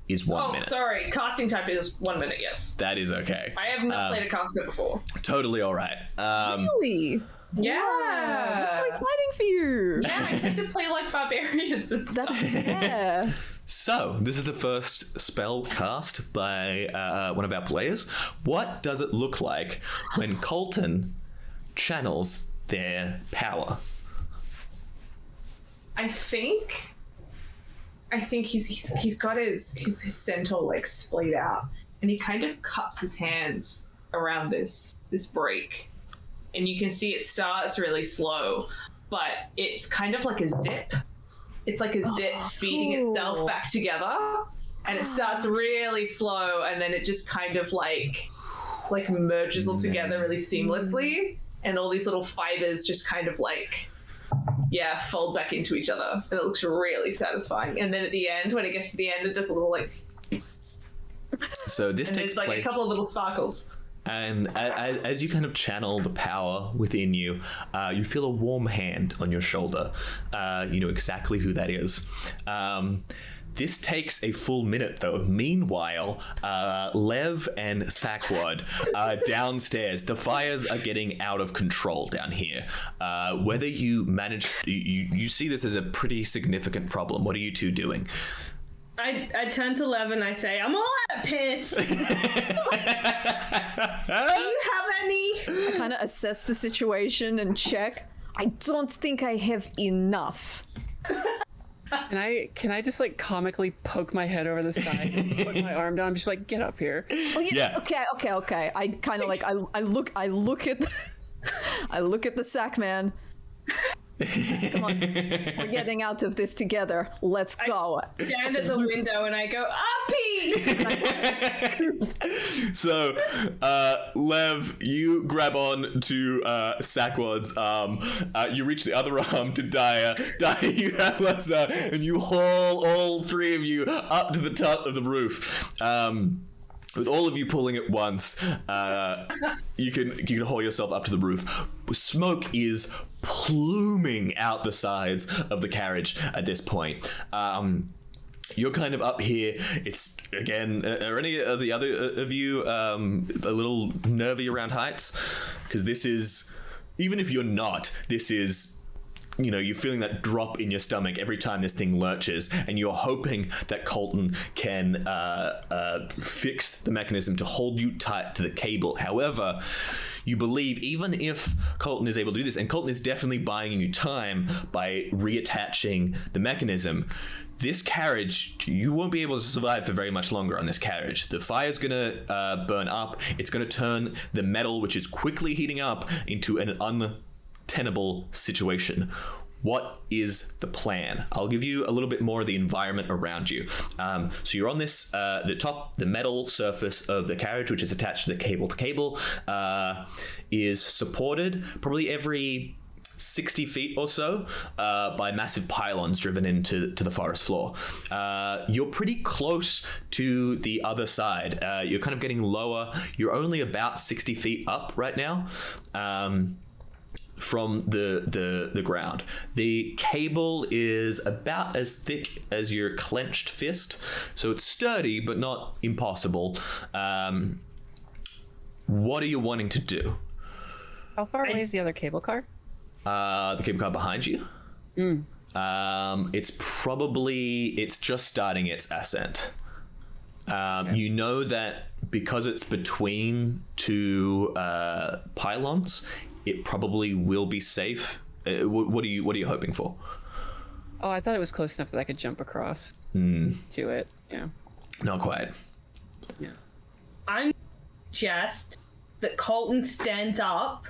is 1 minute. Sorry. Casting time is 1 minute, yes. That is okay. I have not played a caster before. Totally all right. Really? Yeah. That's so exciting for you. Yeah, I tend to play like barbarians and stuff. That's yeah. So, this is the first spell cast by one of our players. What does it look like when Colton channels their power? I think he's got his centaur like splayed out, and he kind of cups his hands around this break, and you can see it starts really slow, but it's kind of like a zip. It's like a zip feeding itself back together, and it starts really slow, and then it just kind of like merges all together really seamlessly, and all these little fibers just kind of like fold back into each other, and it looks really satisfying. And then at the end, when it gets to the end, it does a little like, So this and takes there's like place, a couple of little sparkles. and as you kind of channel the power within you, you feel a warm hand on your shoulder. You know exactly who that is. This takes a full minute, though. Meanwhile, Lev and Sakwad are downstairs. The fires are getting out of control down here. Whether you manage... You see this as a pretty significant problem. What are you two doing? I turn to Lev and I say, I'm all out of piss. Do you have any? I kind of assess the situation and check. I don't think I have enough. Can I just like comically poke my head over the side and put my arm down? I'm just like, get up here. Oh, yeah. Okay. I kind of like I look at I look at the sack man. Come on, we're getting out of this together. Let's go. I stand at the window and I go, uppy! So, Lev, you grab on to Sakwad's arm. You reach the other arm to Darya. Darya, you have Lessa, and you haul all three of you up to the top of the roof. With all of you pulling at once, you can haul yourself up to the roof. Smoke is pluming out the sides of the carriage at this point. You're kind of up here. It's, again, are any of the other of you a little nervy around heights? Because this is, even if you're not, this is... You know, you're feeling that drop in your stomach every time this thing lurches, and you're hoping that Colton can fix the mechanism to hold you tight to the cable. However, you believe even if Colton is able to do this, and Colton is definitely buying you time by reattaching the mechanism, this carriage, you won't be able to survive for very much longer on this carriage. The fire's gonna burn up. It's gonna turn the metal, which is quickly heating up, into an untenable situation. What is the plan? I'll give you a little bit more of the environment around you. So you're on this, the metal surface of the carriage, which is attached to the cable. The cable is supported probably every 60 feet or so by massive pylons driven into the forest floor. You're pretty close to the other side. You're kind of getting lower. You're only about 60 feet up right now. From the ground. The cable is about as thick as your clenched fist, so it's sturdy but not impossible. What are you wanting to do? How far away is the other cable car? The cable car behind you? It's just starting its ascent. Okay. You know that because it's between two pylons, it probably will be safe. What are you hoping for? Oh, I thought it was close enough that I could jump across to it. Yeah. Not quite. Yeah. I'm just that Colton stands up.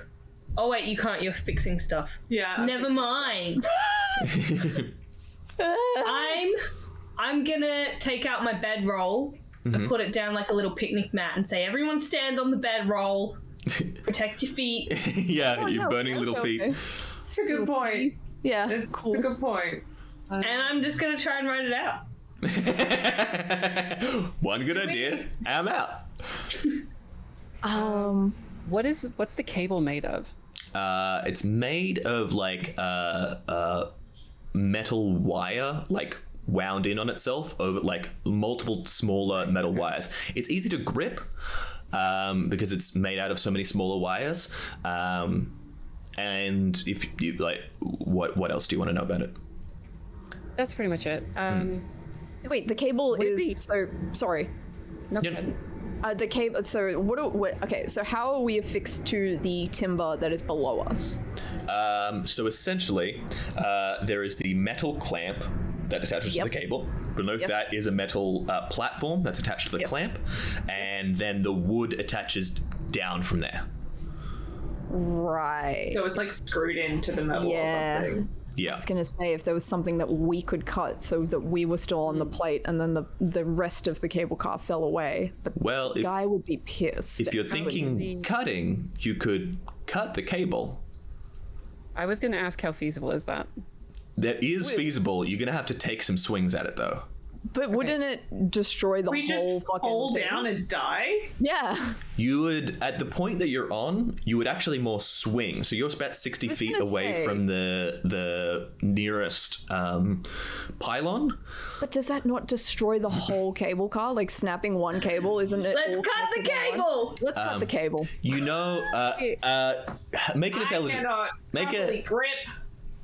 Oh wait, you can't. You're fixing stuff. Yeah. Never mind. I'm gonna take out my bedroll and put it down like a little picnic mat and say, "Everyone stand on the bedroll. Protect your feet." Yeah, you're burning little feet. It's a good point. Yeah, It's a good point. And I'm just gonna try and write it out. One good idea. I'm out. What's the cable made of? It's made of like metal wire, like wound in on itself over like multiple smaller metal wires. It's easy to grip. Because it's made out of so many smaller wires. And if you like, what else do you want to know about it? That's pretty much it. Wait, the cable Would it is be- so sorry. No, Yeah. go ahead. The cable. So what? Okay. So how are we affixed to the timber that is below us? So essentially, there is the metal clamp that attaches to the cable. Beneath that is a metal platform that's attached to the clamp, and then the wood attaches down from there. Right. So it's like screwed into the metal or something. Yeah. I was gonna say if there was something that we could cut so that we were still on the plate, and then the rest of the cable car fell away. But Well, the guy would be pissed. if you're thinking cutting, you could cut the cable. I was going to ask how feasible is that? That is feasible. You're gonna have to take some swings at it, though. But wouldn't it destroy the We whole just fucking fall thing? down and die? Yeah. You would, at the point that you're on, you would actually more swing. So you're about 60 feet gonna away say- from the nearest pylon. But does that not destroy the whole cable car? Like snapping one cable, isn't it? Let's all cut the connected in one? cable. Let's cut the cable. You know, make an I intelligence. cannot properly grip.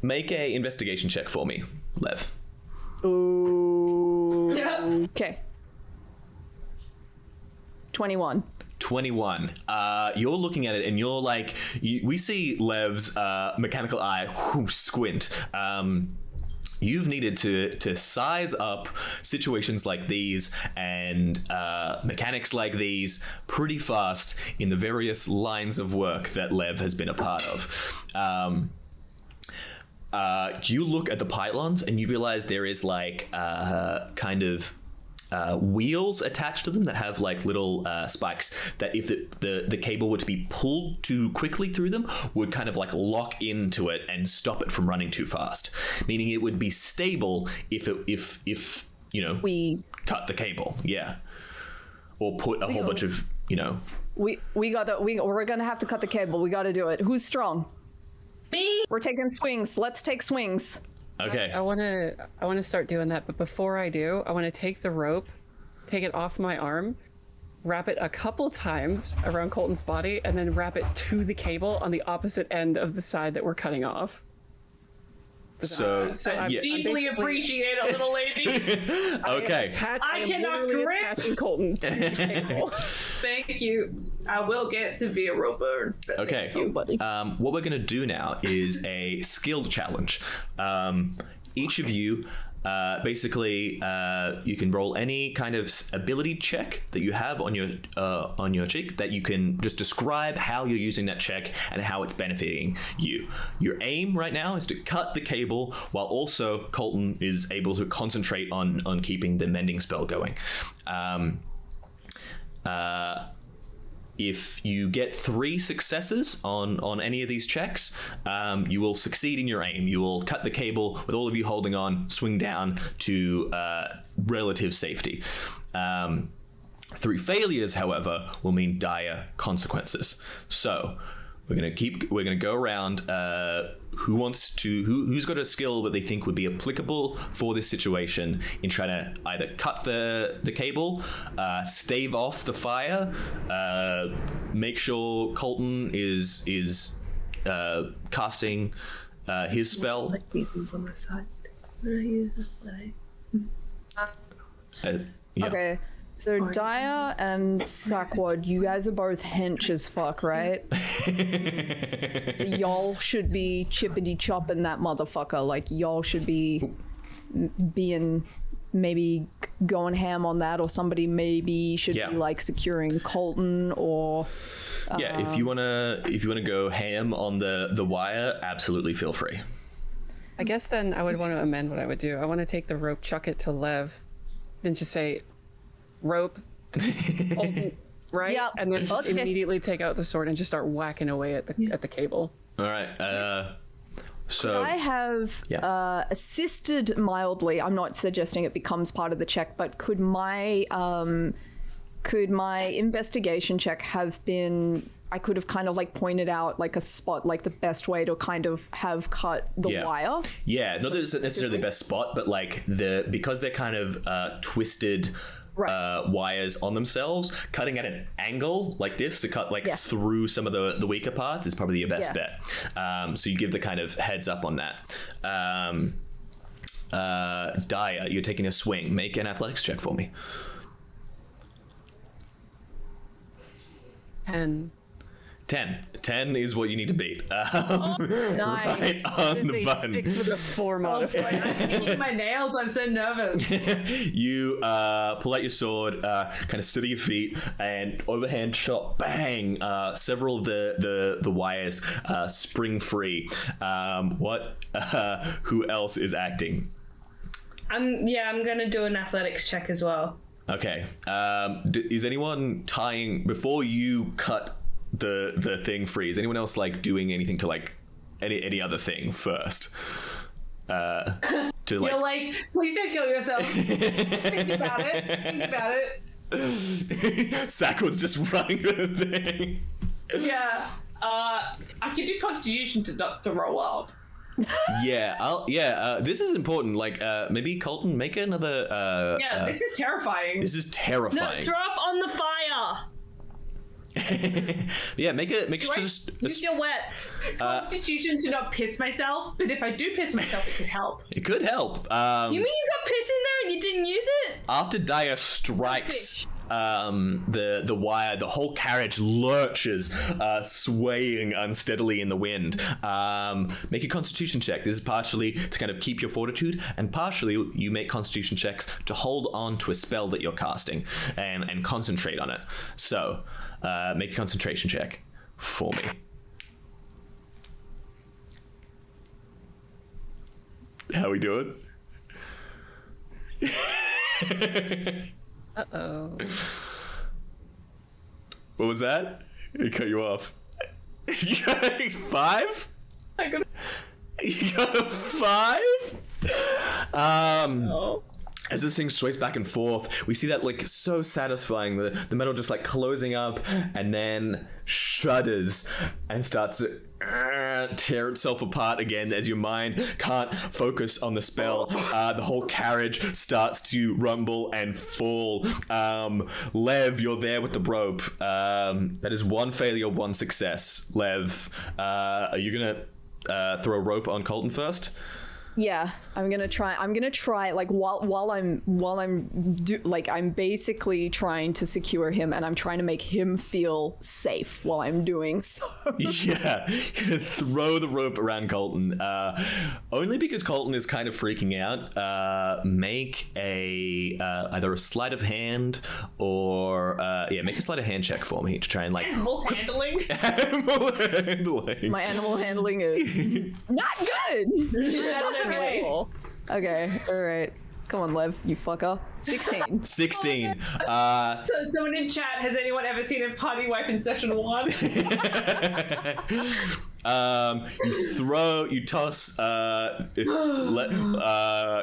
Make a investigation check for me, Lev. Ooh. Okay. 21. 21. You're looking at it and you're like, we see Lev's mechanical eye squint. You've needed to size up situations like these and mechanics like these pretty fast in the various lines of work that Lev has been a part of. You look at the pylons and you realize there is like kind of wheels attached to them that have like little spikes that if the cable were to be pulled too quickly through them would kind of like lock into it and stop it from running too fast, meaning it would be stable if you know We cut the cable, or put a whole bunch of we're gonna have to cut the cable. We gotta do it. Who's strong? Me. We're taking swings. Let's take swings. okay. I want to start doing that, but before I do, I want to take the rope, take it off my arm, wrap it a couple times around Colton's body, and then wrap it to the cable on the opposite end of the side that we're cutting off. So I'm Deeply basically- appreciate a little lady. okay. I cannot literally grip. attaching Colton to the table. Thank you. I will get severe rope burn. but Okay. thank you. Buddy. What we're going to do now is a skill challenge. Each of you, basically, you can roll any kind of ability check that you have on your cheek that you can just describe how you're using that check and how it's benefiting you. Your aim right now is to cut the cable while also Colton is able to concentrate on keeping the mending spell going. If you get 3 successes on any of these checks, you will succeed in your aim. You will cut the cable with all of you holding on, swing down to relative safety. 3 failures, however, will mean dire consequences. So we're gonna go around. Who's got a skill that they think would be applicable for this situation in trying to either cut the cable, stave off the fire, make sure Colton is casting his spell. Like these ones on my side. Yeah. Okay. So Darya and Sakura, you guys are both hench as fuck, right? So y'all should be chippity chopping that motherfucker. Like y'all should be being maybe going ham on that, or somebody maybe should Yeah. be like securing Colton or Yeah, if you wanna go ham on the wire, absolutely feel free. I guess then I would want to amend what I would do. I want to take the rope, chuck it to Lev, then just say, rope, Colton, right? Yep. And then just Okay. immediately take out the sword and just start whacking away at the cable. All right. So I have assisted mildly. I'm not suggesting it becomes part of the check, but could my investigation check have been? I could have kind of like pointed out like a spot, like the best way to kind of have cut the wire. Yeah, not that it's necessarily the best spot, but like because they're kind of twisted wires on themselves, cutting at an angle like this to cut like through some of the weaker parts is probably your best bet. So you give the kind of heads up on that. Darya, you're taking a swing. Make an athletics check for me. And 10 is what you need to beat. Nice. Right on the button. 6 with a 4 modifier. I'm hitting my nails. I'm so nervous. You pull out your sword, kind of steady your feet, and overhand shot, bang! Several of the wires spring free. Who else is acting? I'm gonna do an athletics check as well. Okay. Is anyone tying before you cut the thing free? Is anyone else like doing anything to like any other thing first? to You're like, please don't kill yourself. Think about it. Think about it. Sakura's just running with the thing. Yeah. I can do Constitution to not throw up. This is important. Like, maybe Colton, make another. This is terrifying. This is No, terrifying. throw up on the fire. Yeah, make it Do I just. Use your wets. Constitution to not piss myself, but if I do piss myself, it could help. It could help. You mean you got piss in there and you didn't use it? After Darya strikes the wire, the whole carriage lurches, swaying unsteadily in the wind. Make a Constitution check. This is partially to kind of keep your fortitude, and partially you make Constitution checks to hold on to a spell that you're casting and concentrate on it. So, make a concentration check for me. How we doing? Uh-oh. What was that? It cut you off. You got a 5? You got a 5? As this thing sways back and forth, we see that like so satisfying. The metal just like closing up and then shudders and starts to tear itself apart again as your mind can't focus on the spell. The whole carriage starts to rumble and fall. Lev, you're there with the rope. That is 1 failure, 1 success. Lev, are you gonna throw a rope on Colton first? Yeah, I'm gonna try. Like while I'm basically trying to secure him, and I'm trying to make him feel safe while I'm doing so. Yeah, throw the rope around Colton. Only because Colton is kind of freaking out. Make a either a sleight of hand or make a sleight of hand check for me to try and like Animal handling. animal handling. My animal handling is not good. That's okay. Okay, all right. Come on, Lev, you fucker. 16. 16. So someone in chat, has anyone ever seen a party wipe in session 1? You toss,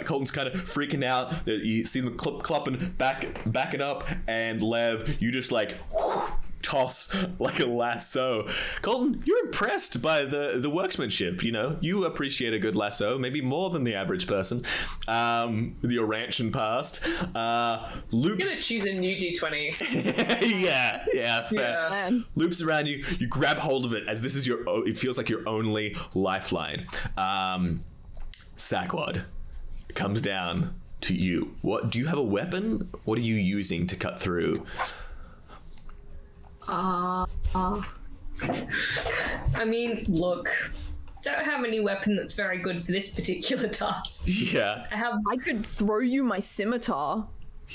Colton's kind of freaking out. You see them clopping, backing up, and Lev, you just like toss like a lasso. Colton, you're impressed by the workmanship, you know? You appreciate a good lasso, maybe more than the average person, with your ranching past. Luke's... I'm gonna choose a new D20. yeah, fair. Yeah. Loops around you, you grab hold of it as this is it feels like your only lifeline. Sakwad comes down to you. What, do you have a weapon? What are you using to cut through? I mean, look, don't have any weapon that's very good for this particular task. Yeah. I could throw you my scimitar.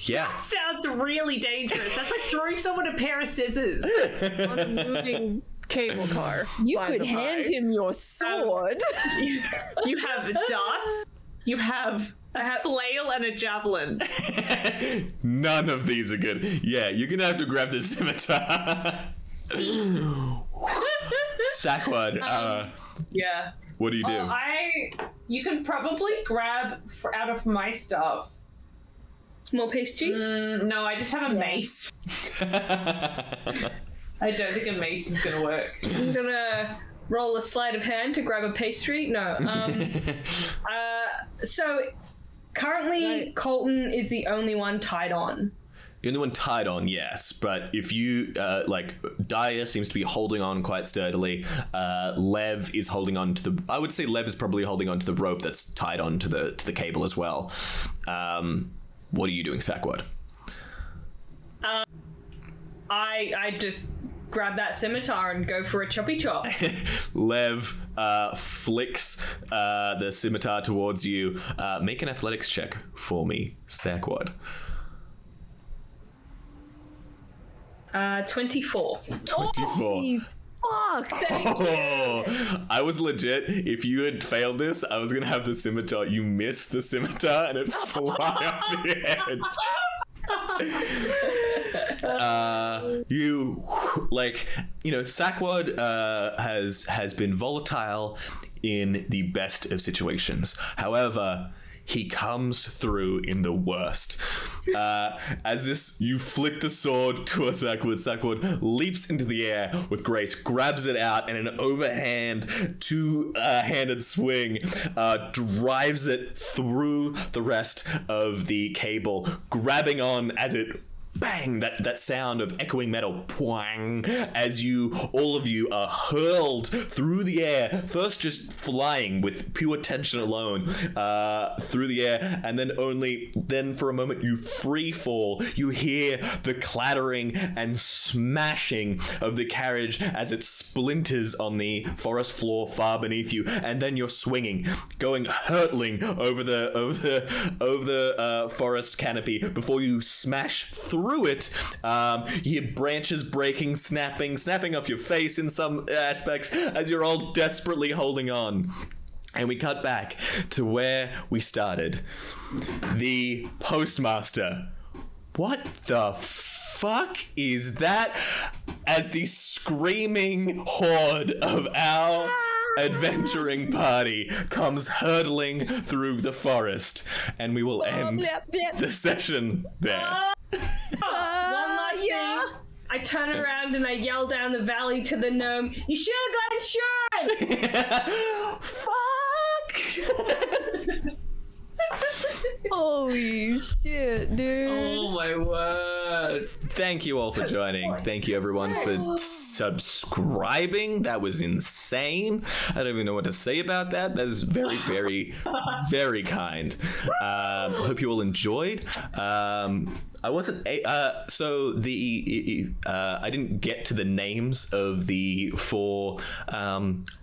Yeah. Sounds really dangerous. That's like throwing someone a pair of scissors. On a moving cable car. You by could the hand by. him your sword. You have darts. You have a flail and a javelin. None of these are good. Yeah, you're gonna have to grab the scimitar. Sakwad, Yeah. what do you do? You can probably grab out of my stuff. More pastries? No, I just have a mace. I don't think a mace is gonna work. I'm gonna roll a sleight of hand to grab a pastry. No. So currently Colton is the only one tied on. You're the one tied on, yes, but if you Darya seems to be holding on quite sturdily. Lev is holding on to the. I would say Lev is probably holding on to the rope that's tied on to the cable as well. What are you doing, Sakwad? I just grab that scimitar and go for a choppy chop. Lev flicks the scimitar towards you. Make an athletics check for me, Sakwad. 24. 24. Fuck! Oh, I was legit. If you had failed this, I was gonna have the scimitar. You miss the scimitar and it fly off the edge. Sakwad has been volatile in the best of situations. However, he comes through in the worst. You flick the sword towards Sakura leaps into the air with grace, grabs it out, and an overhand, two-handed swing drives it through the rest of the cable, grabbing on as it bang, that sound of echoing metal, poing, as all of you are hurled through the air, first just flying with pure tension alone through the air, and then for a moment you free fall. You hear the clattering and smashing of the carriage as it splinters on the forest floor far beneath you, and then you're swinging, going hurtling over the forest canopy before you smash through it. You hear branches breaking, snapping off your face in some aspects as you're all desperately holding on. And we cut back to where we started. The postmaster. What the fuck is that? As the screaming horde of our adventuring party comes hurtling through the forest, and we will end the session there. One last thing. I turn around and I yell down the valley to the gnome, "You should have got insurance!" Fuck! Holy shit, dude. Oh my word. Thank you all for joining. Thank you everyone for subscribing. That was insane. I don't even know what to say about that. That is very, very, very kind. Hope you all enjoyed. I wasn't I didn't get to the names of the 4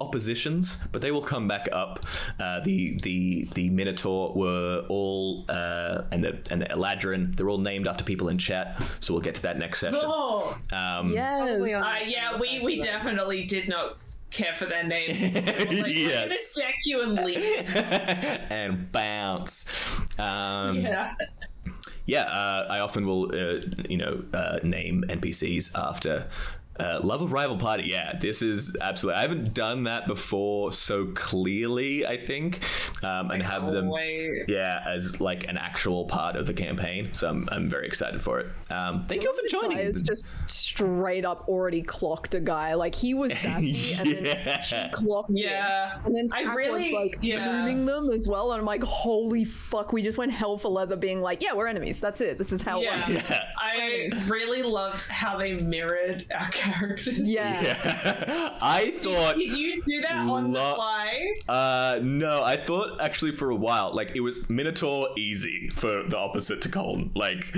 oppositions, but they will come back up. The Minotaur were all and the Eladrin, they're all named after people in chat, so we'll get to that next session. Oh. Yes. We definitely did not care for their name. We're gonna deck you and leave. And bounce. Yeah. I often will, name NPCs after love of rival party. Yeah, this is absolutely. I haven't done that before so clearly, I think, and have them, as like an actual part of the campaign. So I'm very excited for it. Thank you all for joining. Is just straight up already clocked a guy. Like he was sassy, and then she clocked him. And then I Tack really was like mooning them as well, and I'm like, holy fuck, we just went hell for leather, being like, yeah, we're enemies. That's it. This is how. I really loved how they mirrored our characters. I thought. Did you do that on the fly? No, I thought actually for a while, like it was Minotaur easy for the opposite to Colton, like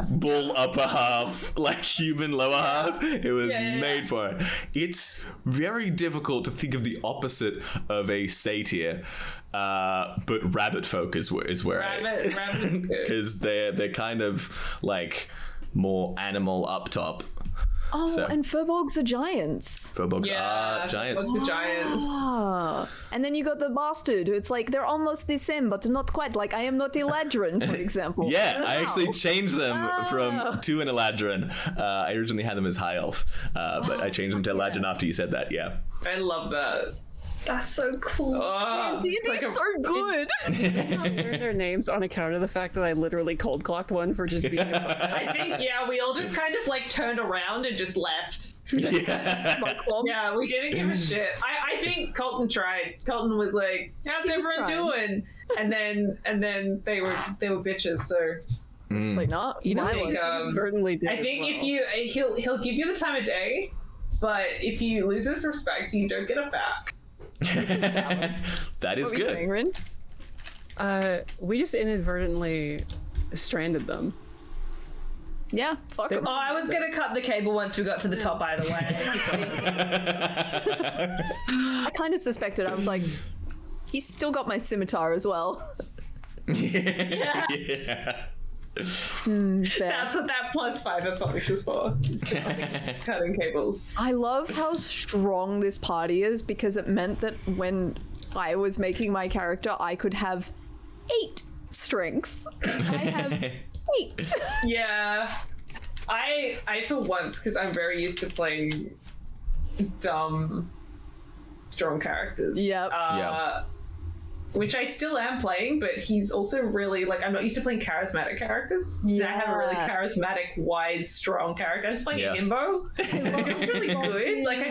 bull upper half, like human lower half. It was made for it. It's very difficult to think of the opposite of a satyr. But rabbit folk is where rabbit because they're kind of like more animal up top. Oh, so. And furbolgs are giants. Furbolgs are giants. Furbolgs are giants. Ah. And then you got the bastard. It's like they're almost the same, but not quite. Like I am not Eladrin, for example. I actually changed them to an Eladrin. I originally had them as high elf, but I changed them to Eladrin after you said that. Yeah. I love that. That's so cool. D&D's so good. Learn their names on account of the fact that I literally cold clocked one for just being I think, we all just kind of like turned around and just left. We didn't give a shit. I think Colton tried. Colton was like, how's everyone doing? And then they were bitches, so it's like, no, certainly did. I think if you he'll give you the time of day, but if you lose his respect, you don't get it back. That is good. Saying, we just inadvertently stranded them. Yeah, fuck them. Oh, I was gonna cut the cable once we got to the top, by the way. I kind of suspected. I was like, he's still got my scimitar as well. That's what that +5 opponent is for. Cutting cables. I love how strong this party is because it meant that when I was making my character, I could have 8 strength. I have 8. I for once, because I'm very used to playing dumb, strong characters. which I still am playing, but he's also really, like, I'm not used to playing charismatic characters. So I have a really charismatic, wise, strong character. I'm just playing a himbo. It's really good. Like, I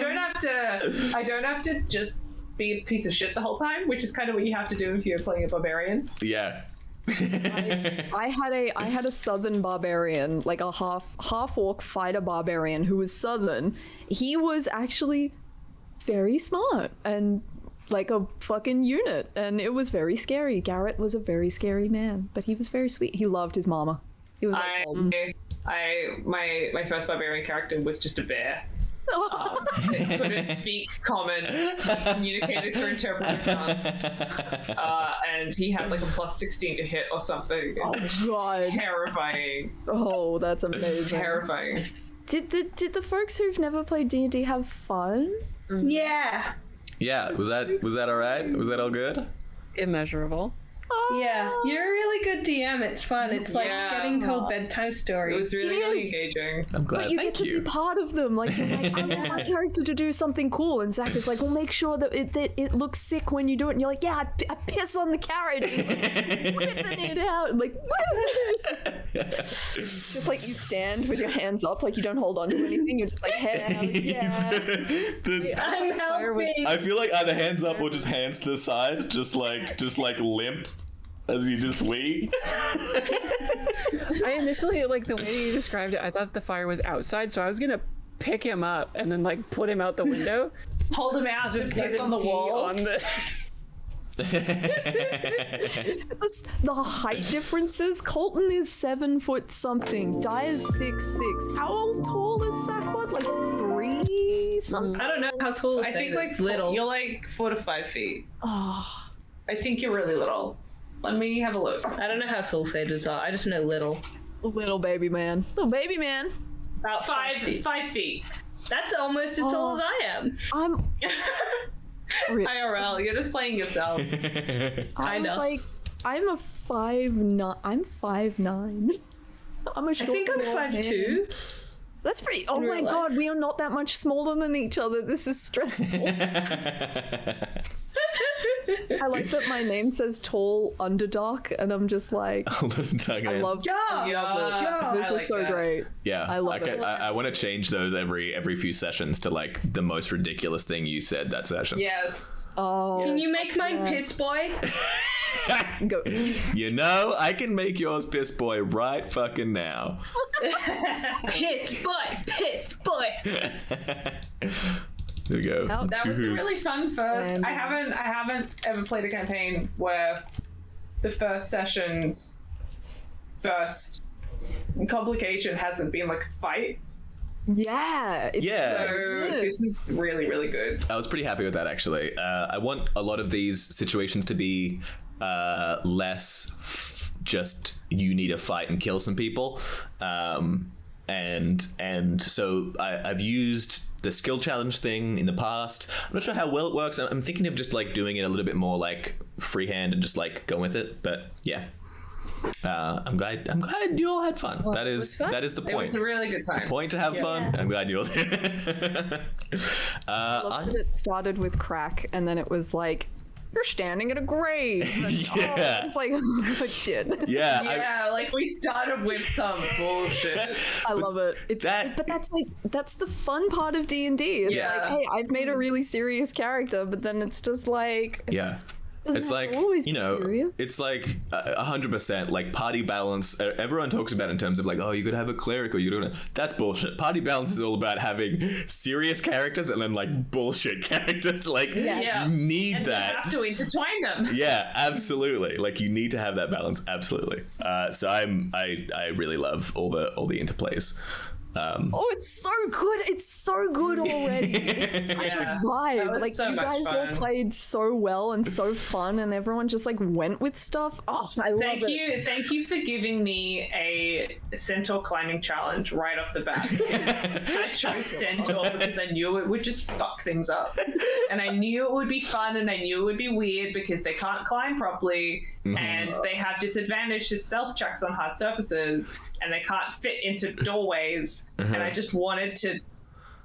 don't have to just be a piece of shit the whole time, which is kind of what you have to do if you're playing a barbarian. Yeah. I had a southern barbarian, like a half orc fighter barbarian who was southern. He was actually very smart and like a fucking unit, and it was very scary. Garrett was a very scary man, but he was very sweet. He loved his mama. He was like, my first barbarian character was just a bear. It couldn't speak common, communicated through interpretive dance, and he had like a plus 16 to hit or something. Oh god, terrifying. Oh, that's amazing. Terrifying. Did the folks who've never played D&D have fun? Yeah. Yeah, was that all right? Was that all good? Immeasurable. Yeah, you're a really good DM. It's fun. It's like getting told bedtime stories. It was really engaging. I'm glad. But you Thank get to be part of them. Like, you're like, I want my character to do something cool, and Zach is like, well, make sure that it looks sick when you do it. And you're like, yeah, I piss on the carrot, and like, whipping it out, and like, just like you stand with your hands up, like you don't hold on to anything. You're just like head out. Yeah. I'm helping. I feel like either hands up or just hands to the side, just like limp. As you just wait. I initially, like, the way you described it, I thought the fire was outside, so I was gonna pick him up and then, like, put him out the window. Hold him out, just piss on the wall. On the... The height differences. Colton is 7 foot something. Darya's 6'6". How tall is Sakura? Like 3 something? I don't know how tall. I think like little. You're like 4 to 5 feet. Oh. I think you're really little. Let me have a look. I don't know how tall sages are. I just know little. Little baby man. Little baby man. About 5 feet. That's almost as tall as I am. I'm IRL, you're just playing yourself. I was like, I'm a 5'9". I'm 5'9". I'm a short I think I'm little 5'2". man. That's pretty. Oh my god, we are not that much smaller than each other. This is stressful. I like that my name says tall underdark, and I'm just like, I love it. This was so great. Yeah, I love it. I want to change those every few sessions to like the most ridiculous thing you said that session. Yes. Oh. Can you make mine Piss Boy? Go. You know, I can make yours Piss Boy right fucking now. Piss Boy, Piss Boy. There we go. That was a really fun first. I haven't ever played a campaign where the first session's first complication hasn't been like a fight. Yeah. Yeah. So this is really, really good. I was pretty happy with that, actually. I want a lot of these situations to be less just you need to fight and kill some people. And so I've used the skill challenge thing in the past. I'm not sure how well it works. I'm thinking of just like doing it a little bit more like freehand and just like going with it. But yeah, I'm glad you all had fun. Well, that is the point. It was a really good time. The point to have fun. I'm glad you all did. I love that it started with crack, and then it was like, you're standing at a grave. And, yeah. It's like, oh, shit. Yeah. Yeah, like we started with some bullshit. I love it. But that's the fun part of D&D. It's like, hey, I've made a really serious character, but then it's just like, yeah. It's like, you know, it's like 100% like party balance. Everyone talks about it in terms of like, oh, you could have a cleric or you don't. That's bullshit. Party balance is all about having serious characters and then like bullshit characters. Like, you need and that. You have to intertwine them. Yeah, absolutely. Like you need to have that balance. Absolutely. So I really love all the interplays. It's so good. It's so good already. It's such a vibe. Like so you guys all played so well and so fun, and everyone just like went with stuff. Oh, I love it. Thank you for giving me a centaur climbing challenge right off the bat. I chose centaur because I knew it would just fuck things up, and I knew it would be fun, and I knew it would be weird because they can't climb properly, and they have disadvantage to stealth checks on hard surfaces, and they can't fit into doorways. And I just wanted to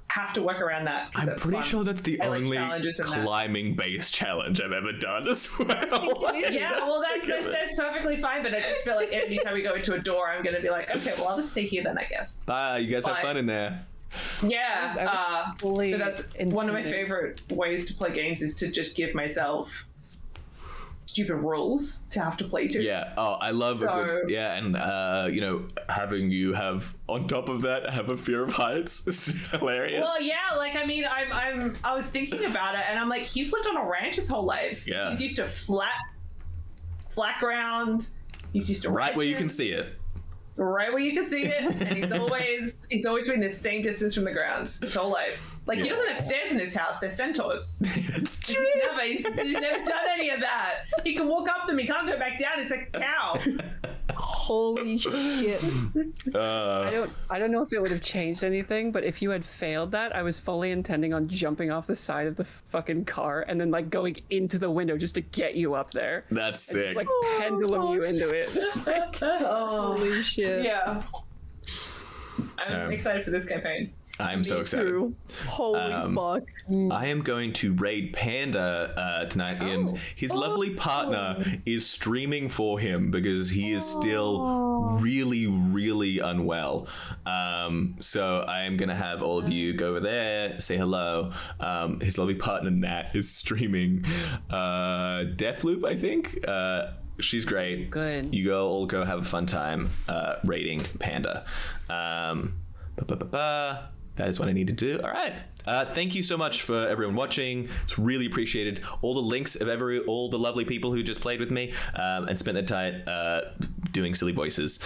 have to work around that. 'cause I'm that's pretty fun. sure that's the I like only challenges in that. climbing-based challenge I've ever done as well. Yeah, well, that's perfectly fine, but I just feel like anytime we go into a door, I'm going to be like, okay, well, I'll just stay here then, I guess. Bye, you guys have Bye. fun in there. Yeah, I was fully but that's one of my intended. favorite ways to play games is to just give myself stupid rules to have to play to. Yeah. Oh, I love a good. Yeah, and you know, having you have on top of that have a fear of heights is hilarious. Well, yeah, like I mean, I was thinking about it, and I'm like, he's lived on a ranch his whole life. Yeah. He's used to flat ground. He's used to Right where you riding, can see it. right where you can see it, and he's always been the same distance from the ground his whole life. Like he Yeah. doesn't have stairs in his house; they're centaurs. It's true. He's never done any of that. He can walk up them, he can't go back down. It's a cow. Holy shit. I don't know if it would have changed anything, but if you had failed that, I was fully intending on jumping off the side of the fucking car and then like going into the window just to get you up there. That's And sick. just like pendulum you into it. Holy shit. Yeah. I'm excited for this campaign. I'm so excited. True. Holy fuck. I am going to raid Panda tonight. And his lovely partner is streaming for him because he is still really, really unwell. So I am going to have all of you go over there, say hello. His lovely partner, Nat, is streaming Deathloop, I think. She's great. Good. You all go have a fun time raiding Panda. That is what I need to do. All right. Thank you so much for everyone watching. It's really appreciated. All the links of all the lovely people who just played with me and spent their time doing silly voices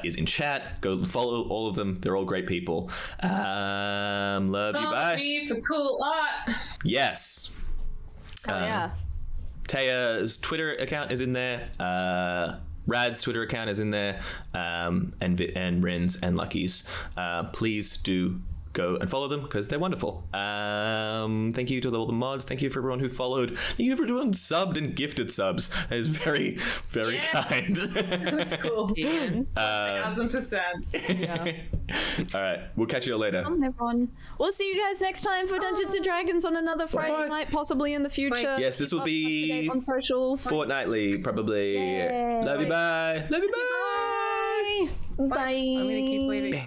is in chat. Go follow all of them. They're all great people. Love you. Follow Bye. me for cool art. Yes. Oh, yeah. Taya's Twitter account is in there. Rad's Twitter account is in there, and Rin's and Lucky's. Please do go and follow them because they're wonderful. Thank you to all the mods. Thank you for everyone who followed. Thank you for everyone subbed and gifted subs. That is very, very kind. That's cool. 1000%. Yeah. All right, we'll catch you all later. Come on, everyone. We'll see you guys next time for Dungeons and Dragons on another Friday Bye. night, possibly in the future. Yes, this Keep will up be to date on socials. Fortnightly, probably. Yay. Love you. Bye. Love you. Bye. Bye. Bye. I'm gonna keep waiting.